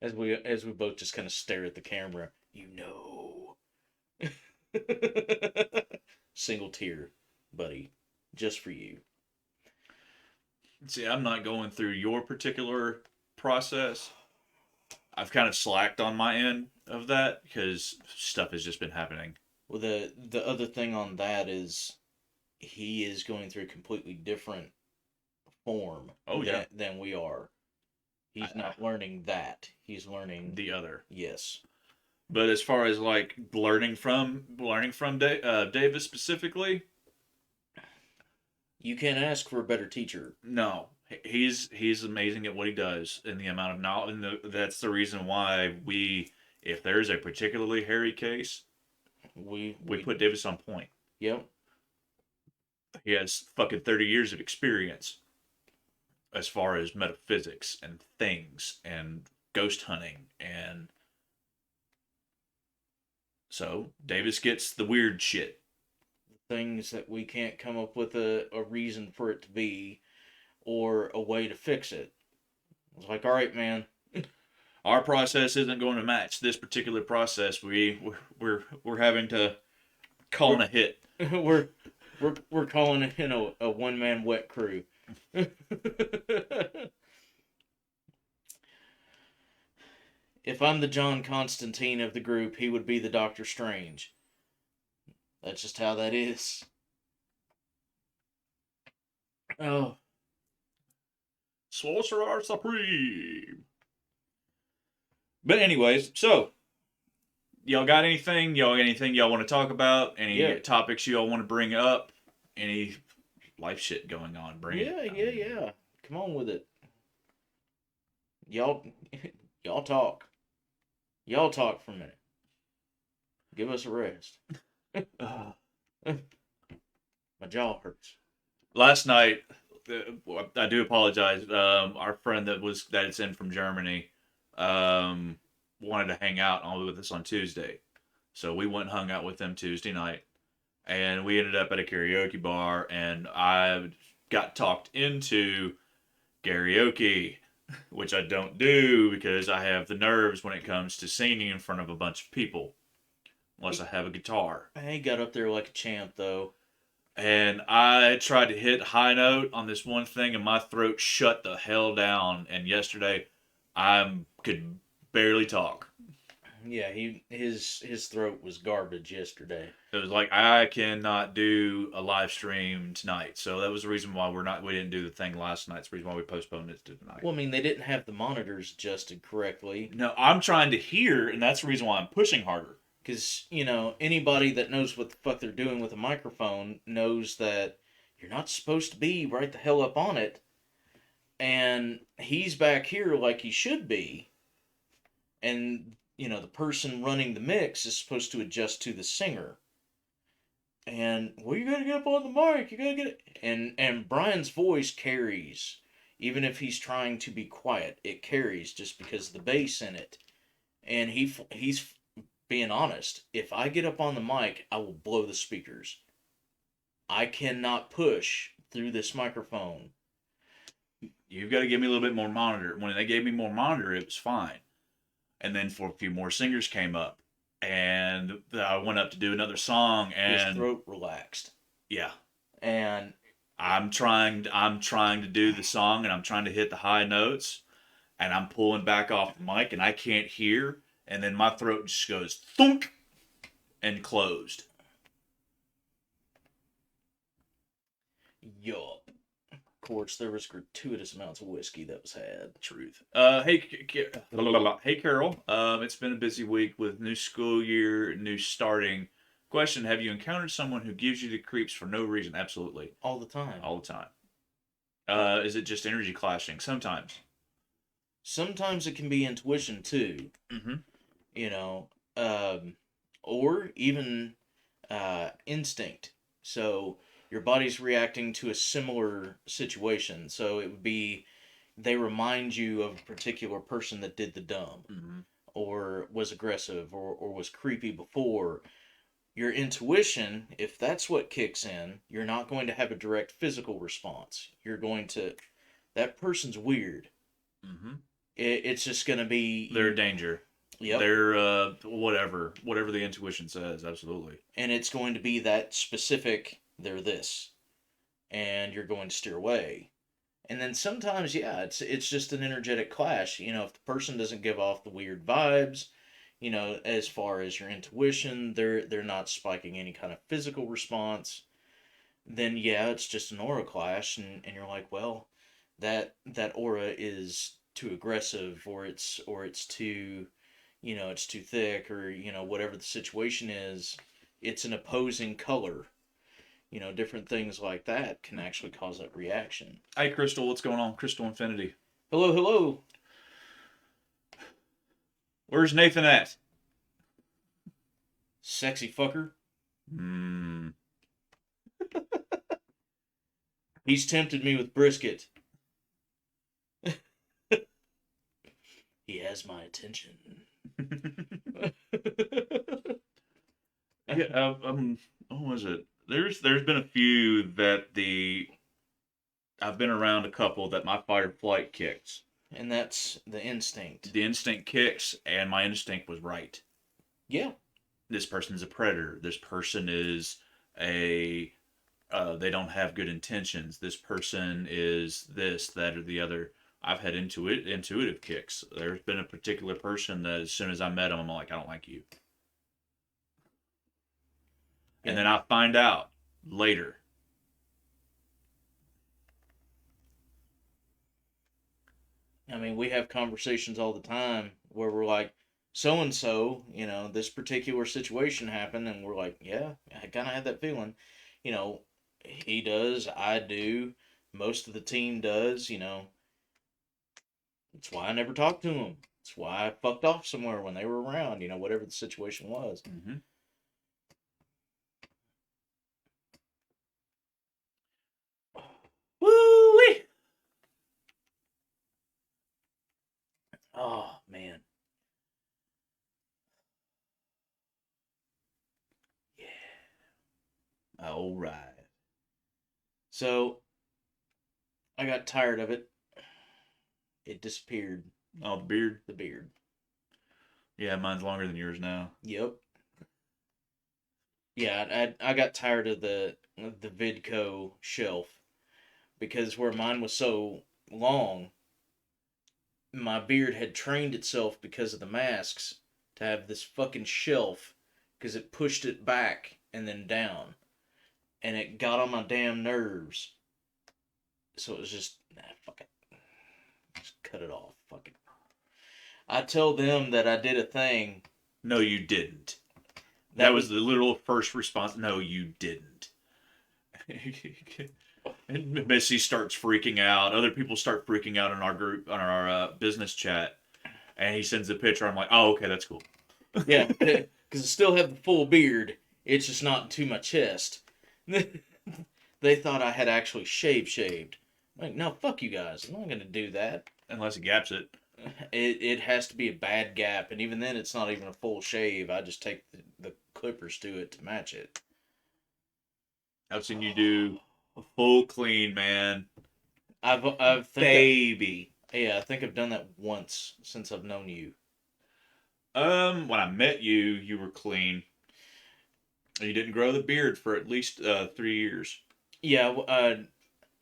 A: As we both just kind of stare at the camera. You know. Single tear, buddy, just for you.
B: See, I'm not going through your particular process. I've kind of slacked on my end of that because stuff has just been happening.
A: Well, the other thing on that is he is going through a completely different form
B: Oh yeah,
A: than we are. He's not learning that. He's learning
B: the other.
A: yes.
B: But as far as like learning from Davis specifically,
A: You can't ask for a better teacher.
B: no, he's amazing at what he does, and the amount of knowledge. And that's the reason why if there's a particularly hairy case, we put Davis on point.
A: Yep.
B: He has fucking 30 years of experience as far as metaphysics and things and ghost hunting, and so Davis gets the weird shit.
A: Things that we can't come up with a reason for it to be or a way to fix it. It's like, all right, man.
B: Our process isn't going to match this particular process. We're having to call in a hit.
A: we're calling it a one man wet crew. If I'm the John Constantine of the group, he would be the Doctor Strange. That's just how that is. Oh,
B: Sorcerer Supreme. But anyways, so y'all got anything? Y'all got anything y'all want to talk about?
A: yeah,
B: Any topics y'all want to bring up? Any life shit going on? Bring it.
A: yeah. Come on with it, y'all. Y'all talk. Y'all talk for a minute. Give us a rest.
B: Uh,
A: My jaw hurts.
B: last night, I do apologize. Our friend that's in from Germany, um, wanted to hang out with us on Tuesday, so we went and hung out with them Tuesday night, and we ended up at a karaoke bar, and I got talked into karaoke, which I don't do because I have the nerves when it comes to singing in front of a bunch of people, unless I have a guitar.
A: He got up there like a champ, though.
B: And I tried to hit high note on this one thing, and my throat shut the hell down. And yesterday, I could barely talk.
A: Yeah, his throat was garbage yesterday.
B: It was like I cannot do a live stream tonight, so that was the reason why we didn't do the thing last night. It's the reason why we postponed it to tonight.
A: Well, I mean, they didn't have the monitors adjusted correctly.
B: No, I'm trying to hear, and that's the reason why I'm pushing harder.
A: Because, anybody that knows what the fuck they're doing with a microphone knows that you're not supposed to be right the hell up on it. And he's back here like he should be. And, the person running the mix is supposed to adjust to the singer. And, well, you gotta get up on the mic. You gotta get it. And Brian's voice carries. Even if he's trying to be quiet, it carries just because of the bass in it. And he's being honest, if I get up on the mic, I will blow the speakers. I cannot push through this microphone.
B: You've got to give me a little bit more monitor. When they gave me more monitor, it was fine. And then for a few more singers came up, and I went up to do another song, and
A: His throat relaxed.
B: yeah,
A: And
B: I'm trying to do the song, and I'm trying to hit the high notes, and I'm pulling back off the mic, and I can't hear, and then my throat just goes thunk and closed.
A: yup. Of course, there was gratuitous amounts of whiskey that was had.
B: Truth. Hey Carol. It's been a busy week with new school year, new starting. Question: have you encountered someone who gives you the creeps for no reason? Absolutely,
A: All the time.
B: all the time. Is it just energy clashing? Sometimes.
A: Sometimes it can be intuition too,
B: Mm-hmm.
A: you know, or even instinct. So your body's reacting to a similar situation. So it would be they remind you of a particular person that did the dumb
B: Mm-hmm.
A: or was aggressive or was creepy before. Your intuition, if that's what kicks in, you're not going to have a direct physical response. You're going to, that person's weird.
B: Mm-hmm.
A: It's just going to be,
B: They're a danger.
A: yep.
B: They're whatever the intuition says. Absolutely.
A: And it's going to be that specific, they're this. And you're going to steer away. And then sometimes, yeah, it's just an energetic clash. If the person doesn't give off the weird vibes, as far as your intuition, they're not spiking any kind of physical response. Then yeah, it's just an aura clash, and you're like, well, that aura is too aggressive, or it's too, it's too thick, or whatever the situation is, it's an opposing color. Different things like that can actually cause that reaction.
B: Hey Crystal, what's going on? Crystal Infinity.
A: Hello, hello.
B: Where's Nathan at?
A: Sexy fucker.
B: Hmm.
A: He's tempted me with brisket. He has my attention.
B: Yeah. What was it? There's been a few that I've been around a couple that my fight or flight kicks.
A: And that's the instinct.
B: The instinct kicks, and my instinct was right.
A: Yeah.
B: This person's a predator. This person is a they don't have good intentions. This person is this, that, or the other. I've had intuitive kicks. There's been a particular person that as soon as I met him, I'm like, I don't like you. And then I find out later.
A: I mean, we have conversations all the time where we're like, so and so, this particular situation happened, and we're like, yeah, I kind of had that feeling. You know, he does, I do, most of the team does. That's why I never talked to him. That's why I fucked off somewhere when they were around. Whatever the situation was.
B: Mm-hmm.
A: Woo! Oh man, yeah.
B: All right.
A: So I got tired of it. It disappeared.
B: Oh, the beard.
A: The beard.
B: Yeah, mine's longer than yours now.
A: Yep. Yeah, I got tired of the Vidco shelf because where mine was so long, my beard had trained itself because of the masks to have this fucking shelf because it pushed it back and then down, and it got on my damn nerves. So it was just fuck it, just cut it off. Fuck it. I tell them that I did a thing.
B: No, you didn't.
A: That
B: That was
A: was
B: the literal first response. No, you didn't. And Missy starts freaking out. Other people start freaking out in our group, on our business chat. And he sends a picture. I'm like, oh, okay, that's cool.
A: yeah, because I still have the full beard. It's just not to my chest. They thought I had actually shaved. Like, no, fuck you guys. I'm not gonna do that.
B: Unless he gaps it.
A: It has to be a bad gap, and even then, it's not even a full shave. I just take the clippers to it to match it.
B: I've seen you do a full clean, man.
A: I've think
B: Baby.
A: yeah, I think I've done that once since I've known you.
B: When I met you, you were clean. You didn't grow the beard for at least 3 years.
A: Yeah,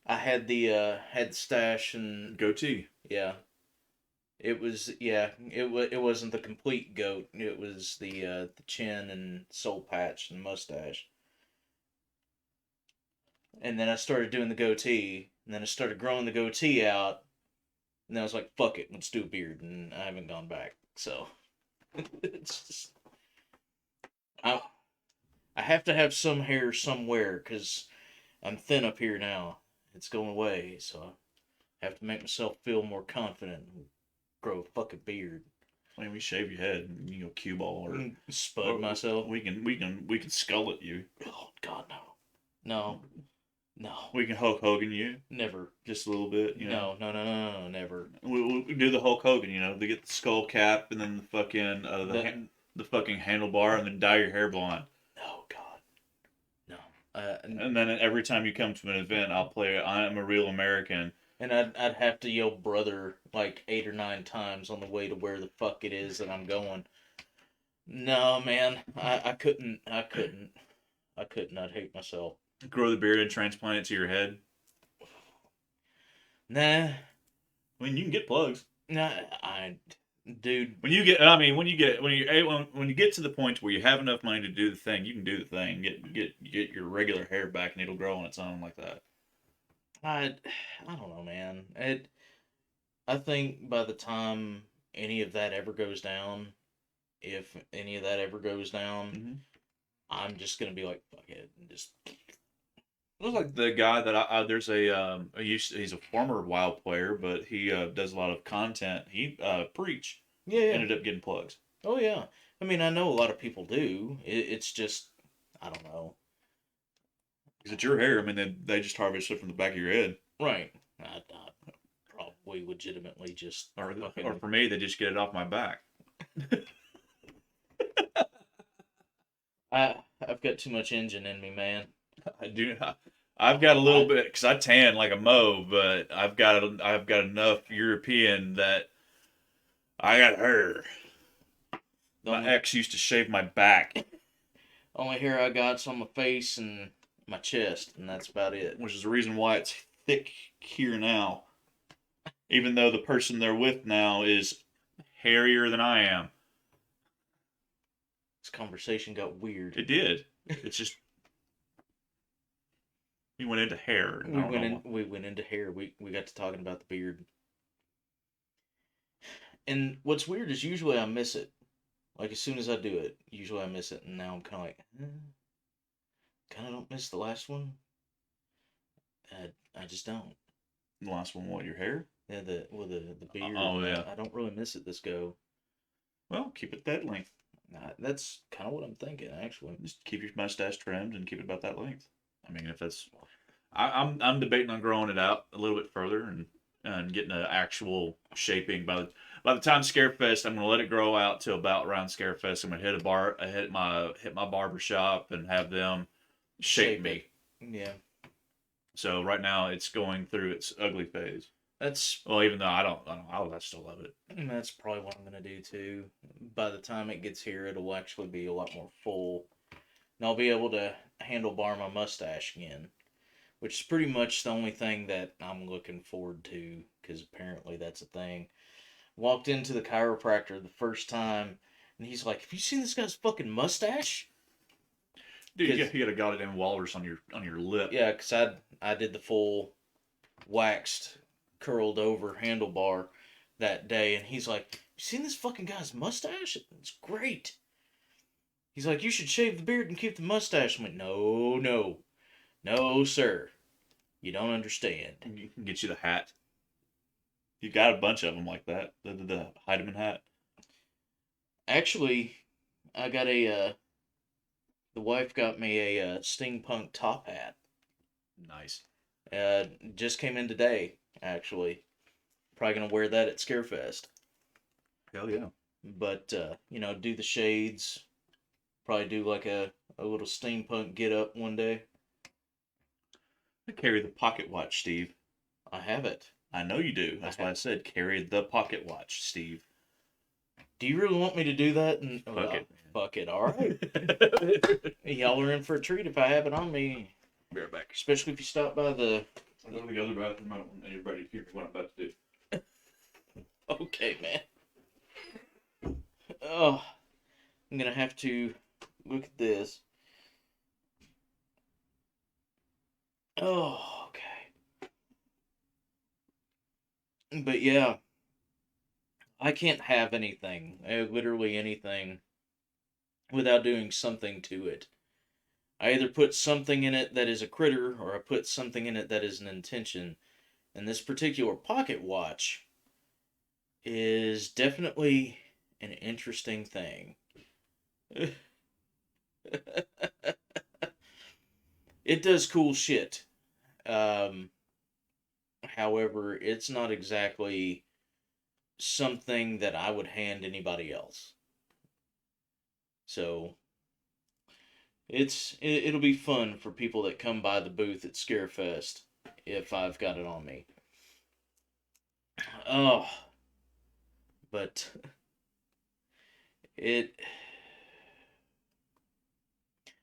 A: I had the stash and
B: Goatee.
A: yeah, it wasn't the complete goat. It was the chin and soul patch and mustache. And then I started doing the goatee, and then I started growing the goatee out, and then I was like, "Fuck it, let's do a beard," and I haven't gone back. So it's just I I have to have some hair somewhere because I'm thin up here now. It's going away, so I have to make myself feel more confident and grow a fucking beard.
B: I mean, we shave your head, and you go cue ball,
A: Spud myself.
B: we can skull at you.
A: Oh God, no, no,
B: We can Hulk Hogan you
A: never.
B: just a little bit. You know,
A: No, never.
B: we do the Hulk Hogan. They get the skull cap and then the fucking the fucking handlebar, and then dye your hair blonde.
A: Oh God, no.
B: And then every time you come to an event, I'll play "I Am a Real American."
A: And I'd have to yell "brother" like 8 or 9 times on the way to where the fuck it is that I'm going. No, man, I couldn't. I'd hate myself.
B: Grow the beard and transplant it to your head.
A: Nah,
B: I mean, you can get plugs.
A: nah, dude.
B: When you get, I mean, when you get to the point where you have enough money to do the thing, you can do the thing. Get your regular hair back, and it'll grow on its own like that.
A: I, I don't know, man. I think by the time any of that ever goes down, if any of that ever goes down,
B: Mm-hmm.
A: I'm just gonna be like, fuck it, and just
B: Looks like the guy that there's he's a former WoW player, but he does a lot of content. He preach
A: yeah, yeah.
B: ended up getting plugs.
A: Oh yeah. I mean, I know a lot of people do. It's just I don't know.
B: Because it's your hair. I mean, they just harvest it from the back of your head.
A: Right. I probably legitimately just
B: Or
A: fucking.
B: for me, they just get it off my back.
A: I've got too much engine in me, man.
B: I do. I've got a little bit because I tan like a mo, but I've got enough European that I got hair.
A: The
B: My
A: only,
B: ex used to shave my back,
A: only hair I got's on my face and my chest, and that's about it.
B: which is the reason why it's thick here now. Even though the person they're with now is hairier than I am.
A: This conversation got weird.
B: It did. It's just we went into hair.
A: We went into hair. We got to talking about the beard. And what's weird is usually I miss it. Like as soon as I do it, usually I miss it, and now I'm kind of like, kind of don't miss the last one. I just don't.
B: The last one, what, your hair?
A: Yeah, the beard.
B: Oh, yeah.
A: I don't really miss it this go.
B: Well, keep it that length.
A: That's kind of what I'm thinking actually.
B: Just keep your mustache trimmed and keep it about that length. I mean, if that's, I'm debating on growing it out a little bit further and getting an actual shaping. By the time Scarefest, I'm gonna let it grow out till about around Scarefest. I'm gonna hit my barber shop and have them shape
A: Shape
B: me.
A: it. Yeah,
B: So right now it's going through its ugly phase.
A: that's
B: Well, even though I still love it.
A: that's probably what I'm gonna do too. By the time it gets here, it'll actually be a lot more full, and I'll be able to handlebar my mustache again, which is pretty much the only thing that I'm looking forward to because apparently that's a thing. Walked into the chiropractor the first time, and he's like, "Have you seen this guy's fucking mustache?"
B: Dude, you
A: Because
B: got a goddamn walrus on your lip.
A: yeah, because I did the full waxed, curled over handlebar that day, and he's like, "You seen this fucking guy's mustache? It's great." He's like, "You should shave the beard and keep the mustache." I went, "No, no, no, sir. You don't understand."
B: You can get you the hat. You got a bunch of them like that. The Heidemann hat.
A: Actually, I got a the wife got me a steampunk top hat.
B: Nice.
A: Just came in today, actually. Probably gonna wear that at Scarefest.
B: Hell yeah.
A: But do the shades. Probably do like a little steampunk get up one day.
B: I carry the pocket watch, Steve.
A: I have it.
B: I know you do. That's why I said carry the pocket watch, Steve.
A: Do you really want me to do that? And
B: Fuck it.
A: fuck it. All right. Y'all are in for a treat if I have it on me.
B: Be right back.
A: Especially if you stop by the.
B: I'll go to the other bathroom. I don't want anybody to hear me what I'm about to do.
A: Okay, man. Oh, I'm gonna have to look at this. Oh, okay. But yeah, I can't have anything, literally anything, without doing something to it. I either put something in it that is a critter, or I put something in it that is an intention. And this particular pocket watch is definitely an interesting thing. It does cool shit. Um, However, it's not exactly something that I would hand anybody else. So it'll be fun for people that come by the booth at Scarefest if I've got it on me. Oh, but it.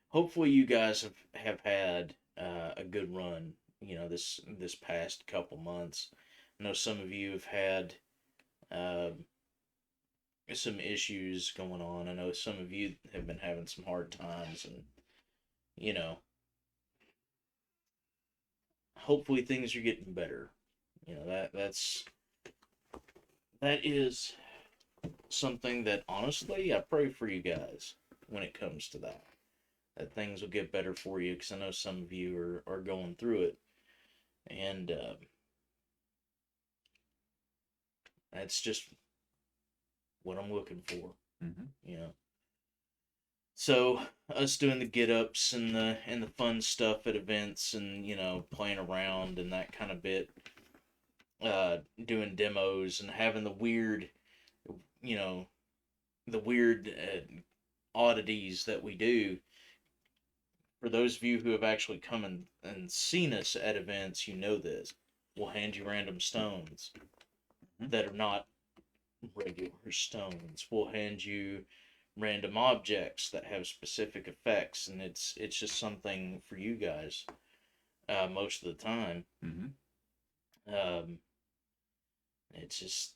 A: Hopefully, you guys have had a good run. This past couple months. I know some of you have had uh, some issues going on. I know some of you have been having some hard times, and you know, hopefully things are getting better. That is something that honestly I pray for you guys when it comes to that. That things will get better for you because I know some of you are going through it, and that's just what I'm looking for.
B: Mm-hmm.
A: You know. So us doing the get ups and the fun stuff at events and playing around and that kind of bit, doing demos and having you know the weird oddities that we do. For those of you who have actually come and seen us at events, you know this. We'll hand you random stones that are not regular stones. We'll hand you random objects that have specific effects, and it's just something for you guys most of the time.
B: Mm-hmm.
A: It's just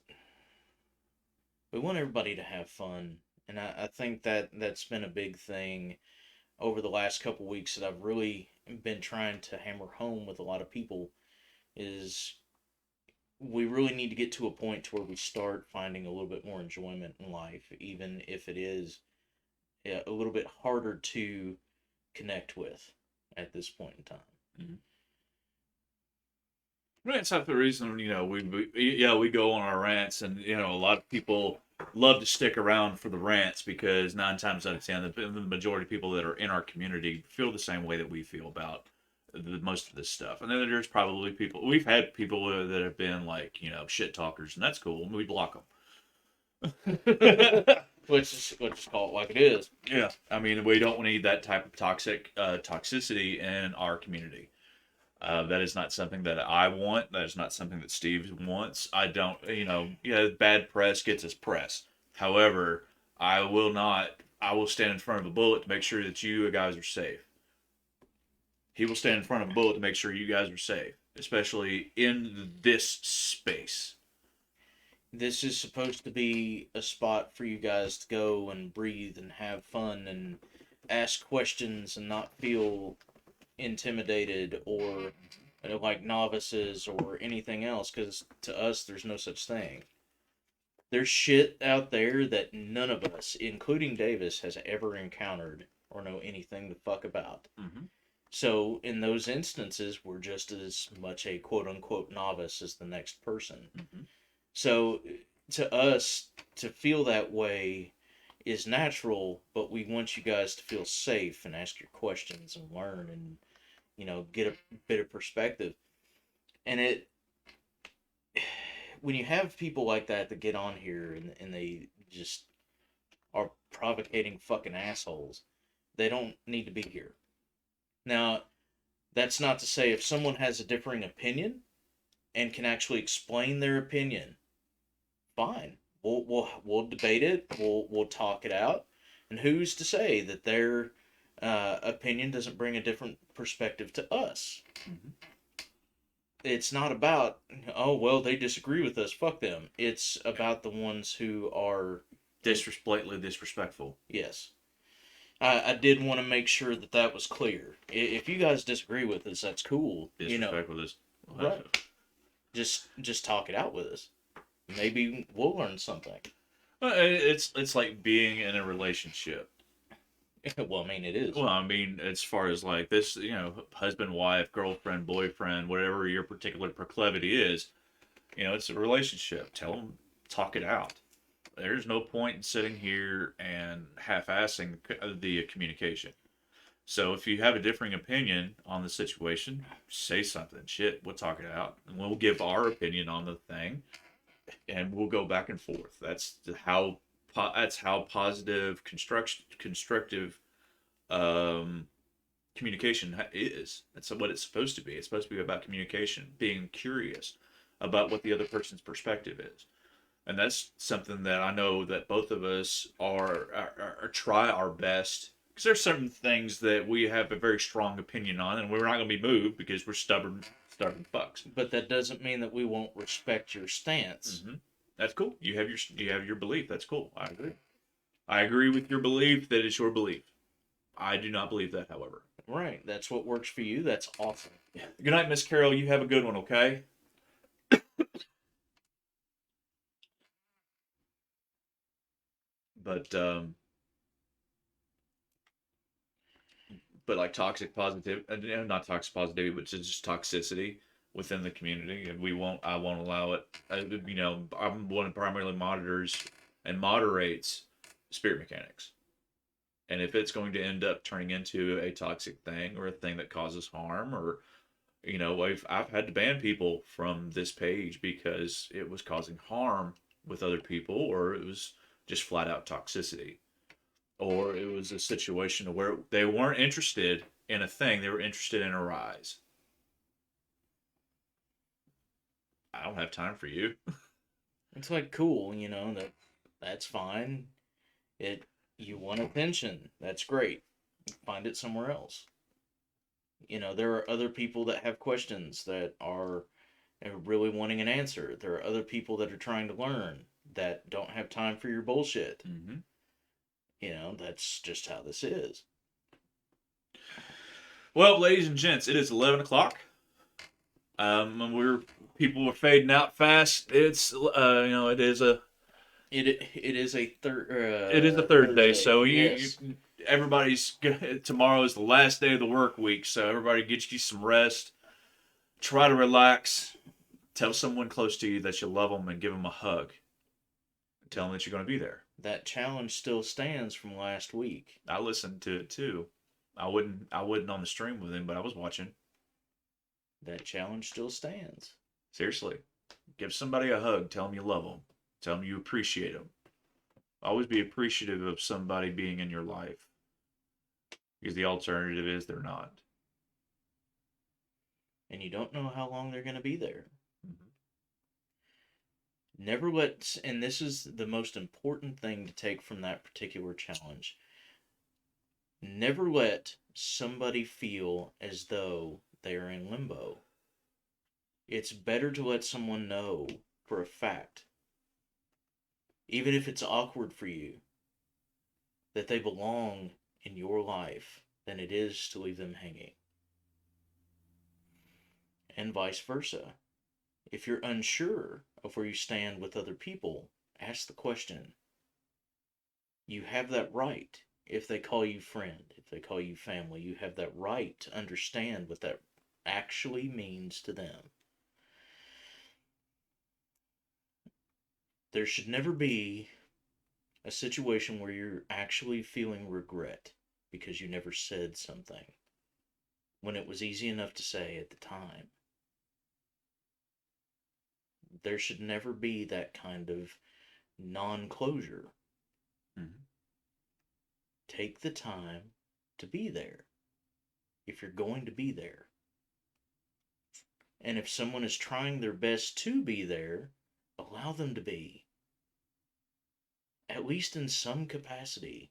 A: we want everybody to have fun, and I think that that's been a big thing over the last couple weeks that I've really been trying to hammer home with a lot of people is we really need to get to a point to where we start finding a little bit more enjoyment in life, even if it is a little bit harder to connect with at this point in time.
B: Mhm. Rants have the reason, we go on our rants, and a lot of people love to stick around for the rants because 9 times out of 10, the majority of people that are in our community feel the same way that we feel about most of this stuff. And then there's probably people we've had people that have been like shit talkers, and that's cool. We block them.
A: Let's just call it like it is.
B: Yeah, I mean, we don't need that type of toxicity in our community. That is not something that I want. That is not something that Steve wants. I don't, bad press gets us press. However, I will not, I will stand in front of a bullet to make sure that you guys are safe. He will stand in front of a bullet to make sure you guys are safe, especially in this space.
A: This is supposed to be a spot for you guys to go and breathe and have fun and ask questions and not feel intimidated or like novices or anything else, because to us there's no such thing. There's shit out there that none of us, including Davis, has ever encountered or know anything the fuck about.
B: Mm-hmm.
A: So in those instances, we're just as much a quote unquote novice as the next person.
B: Mm-hmm.
A: So to us, to feel that way is natural, but we want you guys to feel safe and ask your questions and learn and get a bit of perspective. And it when you have people like that get on here and they just are provocating fucking assholes, they don't need to be here. Now, that's not to say if someone has a differing opinion and can actually explain their opinion, fine. We'll debate it. We'll talk it out. And who's to say that their opinion doesn't bring a different perspective to us?
B: Mm-hmm.
A: It's not about, oh well, they disagree with us, fuck them. It's about the ones who are
B: Blatantly disrespectful.
A: yes. I did want to make sure that that was clear. If you guys disagree with us, that's cool.
B: Disrespectful is
A: right. Just talk it out with us. Maybe we'll learn something.
B: It's like being in a relationship.
A: Well, I mean, it is.
B: Well, I mean, as far as like this, husband, wife, girlfriend, boyfriend, whatever your particular proclivity is, it's a relationship. Tell them, talk it out. There's no point in sitting here and half-assing the communication. So if you have a differing opinion on the situation, say something. Shit, we'll talk it out, and we'll give our opinion on the thing, and we'll go back and forth. That's how positive, constructive communication is. That's what it's supposed to be. It's supposed to be about communication, being curious about what the other person's perspective is. And that's something that I know that both of us are try our best, because there's certain things that we have a very strong opinion on, and we're not going to be moved because we're stubborn fucks.
A: But that doesn't mean that we won't respect your stance.
B: Mm-hmm. That's cool. You have your belief. That's cool. I agree. I agree with your belief that it's your belief. I do not believe that, however.
A: Right. That's what works for you. That's awesome.
B: Yeah. Good night, Miss Carol. You have a good one, okay? But like toxic positivity, not toxic positivity, but just toxicity within the community, and I won't allow it. I'm one that primarily monitors and moderates spirit mechanics. And if it's going to end up turning into a toxic thing or a thing that causes harm, or I've had to ban people from this page because it was causing harm with other people, or it was just flat out toxicity, or it was a situation where they weren't interested in a thing, they were interested in a rise. I don't have time for you.
A: It's like cool, that's fine. You want attention, that's great. Find it somewhere else. There are other people that have questions that are really wanting an answer. There are other people that are trying to learn that don't have time for your bullshit.
B: Mm-hmm.
A: That's just how this is.
B: Well, ladies and gents, it is 11 o'clock. And we're people are fading out fast. It's it is a
A: It is a
B: third day,
A: Thursday.
B: so
A: Yes.
B: everybody's tomorrow is the last day of the work week, so everybody get you some rest. Try to relax. Tell someone close to you that you love them and give them a hug. Tell them that you're going to be there.
A: That challenge still stands from last week.
B: I listened to it too. I wasn't on the stream with him, but I was watching.
A: That challenge still stands.
B: Seriously, give somebody a hug. Tell them you love them. Tell them you appreciate them. Always be appreciative of somebody being in your life, because the alternative is they're not.
A: And you don't know how long they're going to be there.
B: Mm-hmm.
A: Never let, and this is the most important thing to take from that particular challenge. Never let somebody feel as though they are in limbo. It's better to let someone know for a fact, even if it's awkward for you, that they belong in your life than it is to leave them hanging. And vice versa. If you're unsure of where you stand with other people, ask the question. You have that right. If they call you friend, if they call you family, you have that right to understand what that actually means to them. There should never be a situation where you're actually feeling regret because you never said something when it was easy enough to say at the time. There should never be that kind of non-closure.
B: Mm-hmm.
A: Take the time to be there if you're going to be there. And if someone is trying their best to be there, allow them to be. At least in some capacity.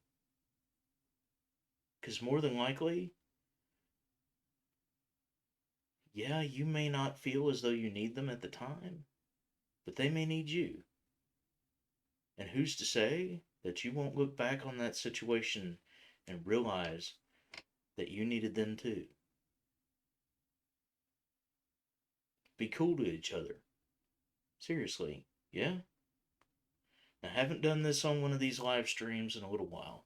A: Because more than likely, yeah, you may not feel as though you need them at the time, but they may need you. And who's to say that you won't look back on that situation and realize that you needed them too? Be cool to each other. Seriously, yeah? I haven't done this on one of these live streams in a little while.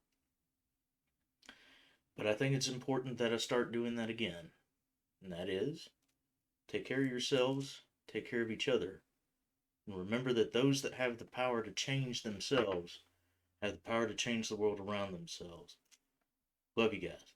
A: But I think it's important that I start doing that again. And that is, take care of yourselves, take care of each other. And remember that those that have the power to change themselves have the power to change the world around themselves. Love you guys.